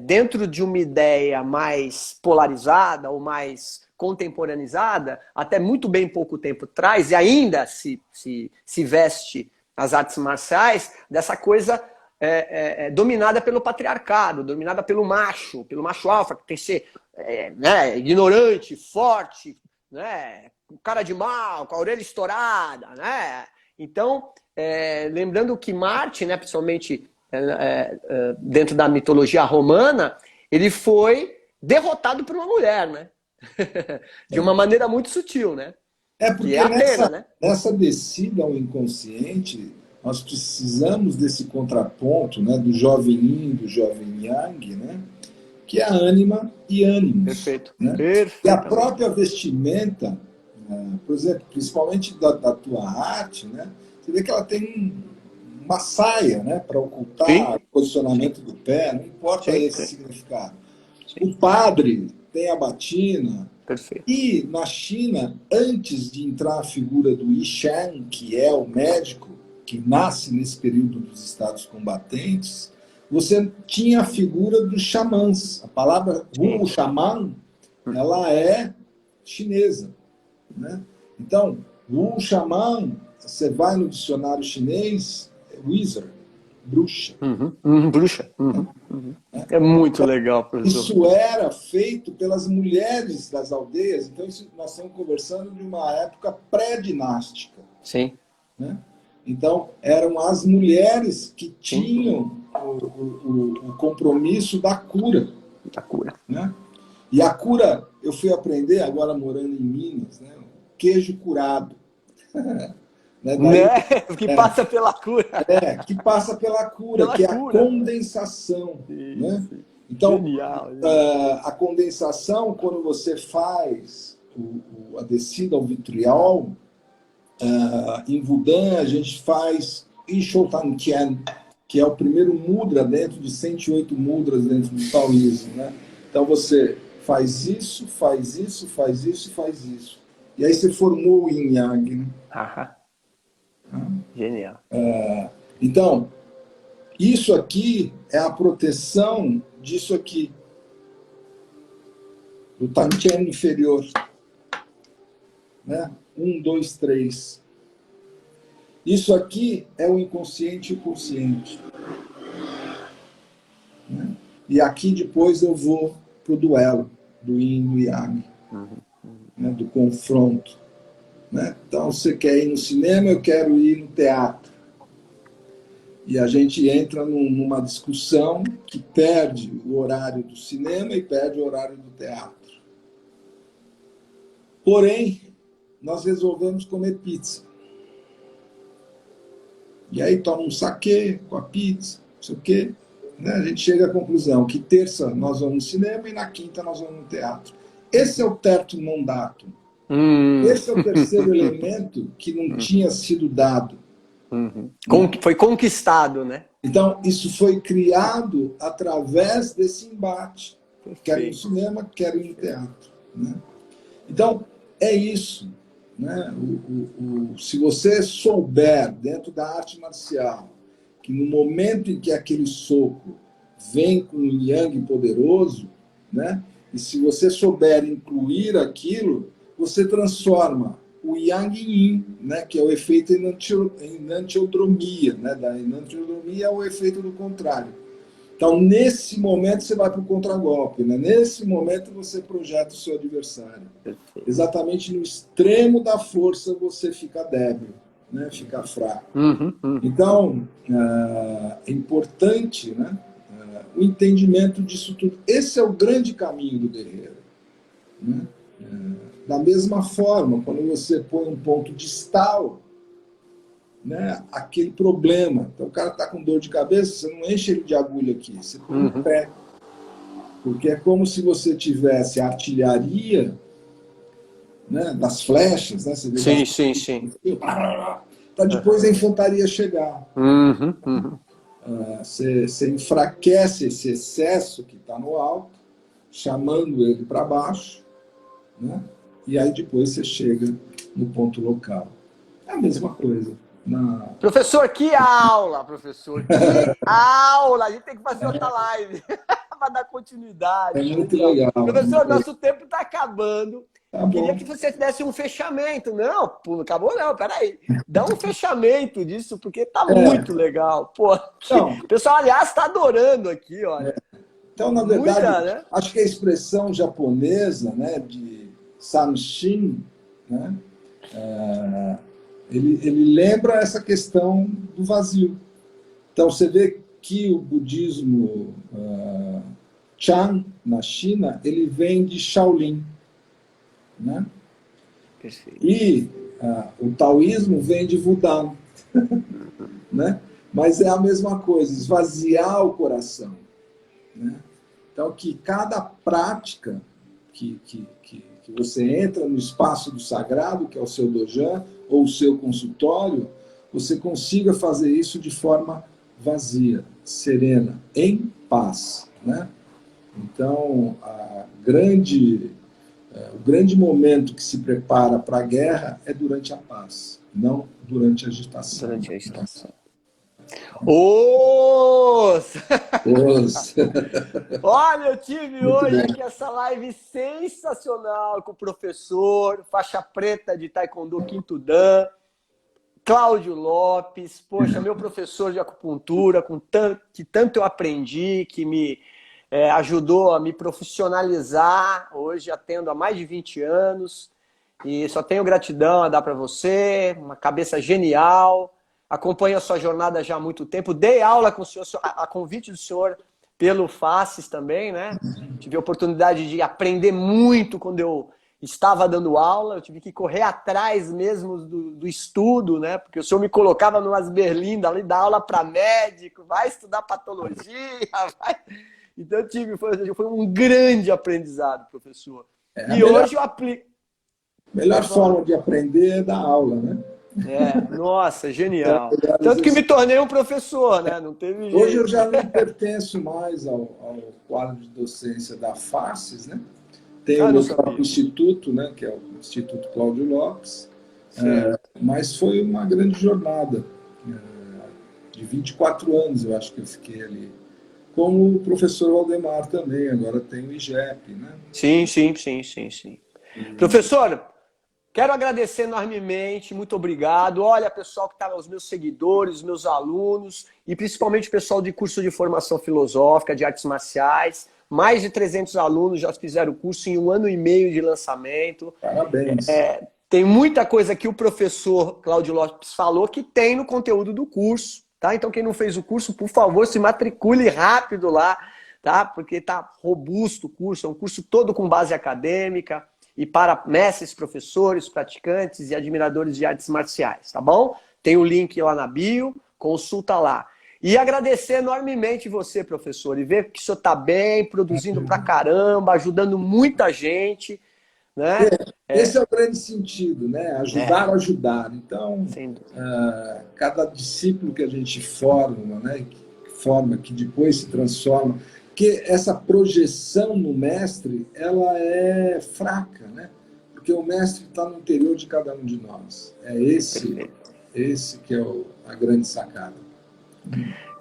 dentro de uma ideia mais polarizada ou mais contemporaneizada, até muito bem pouco tempo atrás, e ainda se veste as artes marciais dessa coisa dominada pelo patriarcado, dominada pelo macho alfa, que tem que ser né, ignorante, forte, né, com cara de mal, com a orelha estourada, né? Então, lembrando que Marte, né, principalmente dentro da mitologia romana, ele foi derrotado por uma mulher, né? De uma maneira muito sutil, né? Que é porque Atena, né? nessa descida ao inconsciente, nós precisamos desse contraponto, né, do jovem yin, do jovem yang, né, que é a ânima e ânimos. Perfeito. Né? E a própria vestimenta, por exemplo, principalmente da tua arte, né, você vê que ela tem uma saia, né, para ocultar Sim. o posicionamento do pé, não importa esse significado. Sim. O padre tem a batina. Perfeito. E na China, antes de entrar a figura do Yi Shan, que é o médico que nasce nesse período dos estados combatentes, você tinha a figura dos xamãs. A palavra Wu xamã, ela é chinesa. Né? Então, Wu xamã, você vai no dicionário chinês, é wizard, bruxa. Bruxa. É muito legal, professor. Isso era feito pelas mulheres das aldeias. Então, nós estamos conversando de uma época pré-dinástica. Sim. Né? Então, eram as mulheres que tinham o compromisso da cura. Da cura. Né? E a cura, eu fui aprender, agora morando em Minas, né? Queijo curado. Né? Daí, que passa pela cura. Que passa pela cura, que é a condensação. Né? Então, genial. A condensação, quando você faz a descida ao vitriol, em Wudang a gente faz Ishotantian, que é o primeiro mudra dentro de 108 mudras dentro do taoísmo. Né? Então você faz isso, faz isso, faz isso, faz isso. E aí você formou o Yin Yang. Né? Genial. Então, isso aqui é a proteção disso aqui. Do Tantian inferior. Né? 1, 2, 3. Isso aqui é o inconsciente e o consciente. Né? E aqui depois eu vou para o duelo do Yin e do Yang. Né? Do confronto. Né? Então, você quer ir no cinema, eu quero ir no teatro. E a gente entra numa discussão que perde o horário do cinema e perde o horário do teatro. Porém, nós resolvemos comer pizza. E aí toma um saquê com a pizza, não sei o quê. Né? A gente chega à conclusão que terça nós vamos no cinema e na quinta nós vamos no teatro. Esse é o terto non datum. Esse é o terceiro elemento que não tinha sido dado. Foi conquistado, né? Então, isso foi criado através desse embate. Quero ir no cinema, quero ir no teatro. Né? Então, é isso. Né? Se você souber, dentro da arte marcial, que no momento em que aquele soco vem com um yang poderoso, né? E se você souber incluir aquilo, você transforma o Yang Yin, né, que é o efeito enantiodromia, né, da enantiodromia é o efeito do contrário. Então, nesse momento, você vai para o contragolpe, né? Nesse momento, você projeta o seu adversário. Exatamente no extremo da força, você fica débil, né? Fica fraco. Então, é importante, né, o entendimento disso tudo. Esse é o grande caminho do guerreiro, né? Da mesma forma, quando você põe um ponto distal, né, aquele problema. Então, o cara está com dor de cabeça, você não enche ele de agulha aqui, você põe no pé. Porque é como se você tivesse a artilharia, né, das flechas, né? Você vê sim. Para depois a infantaria chegar. Você enfraquece esse excesso que está no alto, chamando ele para baixo, né? E aí depois você chega no ponto local. É a mesma coisa. Professor, que aula, professor! Que aula! A gente tem que fazer outra live para dar continuidade. É muito legal. Professor, nosso tempo está acabando. Tá Queria bom. que você desse um fechamento. Não, pô, acabou não, peraí. Dá um fechamento disso, porque tá muito legal. Pô, Então, o pessoal, aliás, está adorando aqui, olha. Então, na verdade, Muita, né? acho que a expressão japonesa, né, de Sanshin, né, ele lembra essa questão do vazio. Então, você vê que o budismo Chan, na China, ele vem de Shaolin, né? Perfeito. E o taoísmo vem de Wudang, né? Mas é a mesma coisa, esvaziar o coração, né? Então, que cada prática que você entra no espaço do sagrado, que é o seu dojan, ou o seu consultório, você consiga fazer isso de forma vazia, serena, em paz, né? Então, o grande momento que se prepara para a guerra é durante a paz, não durante a agitação. Durante a agitação. Os! Olha, eu tive Muito hoje bem. aqui essa live sensacional com o professor, faixa preta de Taekwondo Quinto Dan, Cláudio Lopes, poxa, meu professor de acupuntura, que tanto eu aprendi, que me ajudou a me profissionalizar. Hoje atendo há mais de 20 anos e só tenho gratidão a dar para você, uma cabeça genial. Acompanho a sua jornada já há muito tempo. Dei aula com o senhor, a convite do senhor, pelo Faces também, né? Tive a oportunidade de aprender muito quando eu estava dando aula. Eu tive que correr atrás mesmo do estudo, né? Porque o senhor me colocava numas berlindas ali, dar aula para médico, vai estudar patologia, vai... Então foi um grande aprendizado, professor. E hoje eu aplico... Melhor forma de aprender é dar aula, né? Nossa, genial. Tanto que me tornei um professor, né? Não teve jeito. Hoje eu já não pertenço mais ao quadro de docência da Faces, né? Tem o meu próprio instituto, né? Que é o Instituto Cláudio Lopes. Mas foi uma grande jornada. De 24 anos, eu acho que eu fiquei ali. Como o professor Waldemar também, agora tem o IGEP, né? Sim. Professor, quero agradecer enormemente, muito obrigado. Olha, pessoal que está, os meus seguidores, os meus alunos, e principalmente o pessoal de curso de formação filosófica, de artes marciais. Mais de 300 alunos já fizeram o curso em 1 ano e meio de lançamento. Parabéns. Tem muita coisa que o professor Cláudio Lopes falou que tem no conteúdo do curso, tá? Então quem não fez o curso, por favor, se matricule rápido lá, tá? Porque tá robusto o curso, é um curso todo com base acadêmica e para mestres, professores, praticantes e admiradores de artes marciais, tá bom? Tem o link lá na bio, consulta lá. E agradecer enormemente você, professor, e ver que o senhor está bem, produzindo pra caramba, ajudando muita gente, né? Esse é o grande sentido, né? Ajudar a ajudar. Então, cada discípulo que a gente forma, né? Que depois se transforma, que essa projeção no mestre, ela é fraca, né? Porque o mestre está no interior de cada um de nós. É esse que é a grande sacada.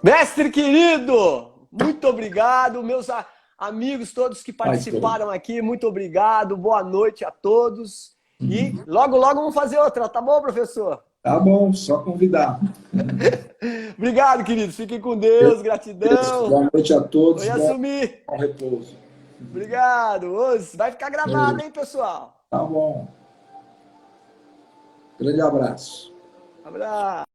Mestre querido, muito obrigado. Meus amigos todos que participaram aqui, muito obrigado. Boa noite a todos. E logo, logo vamos fazer outra, tá bom, professor? Tá bom, só convidar. Obrigado, queridos. Fiquem com Deus, gratidão. Boa noite a todos. Vou assumir. Bom repouso. Obrigado. Vai ficar gravado, hein, pessoal? Tá bom. Grande abraço. Abraço.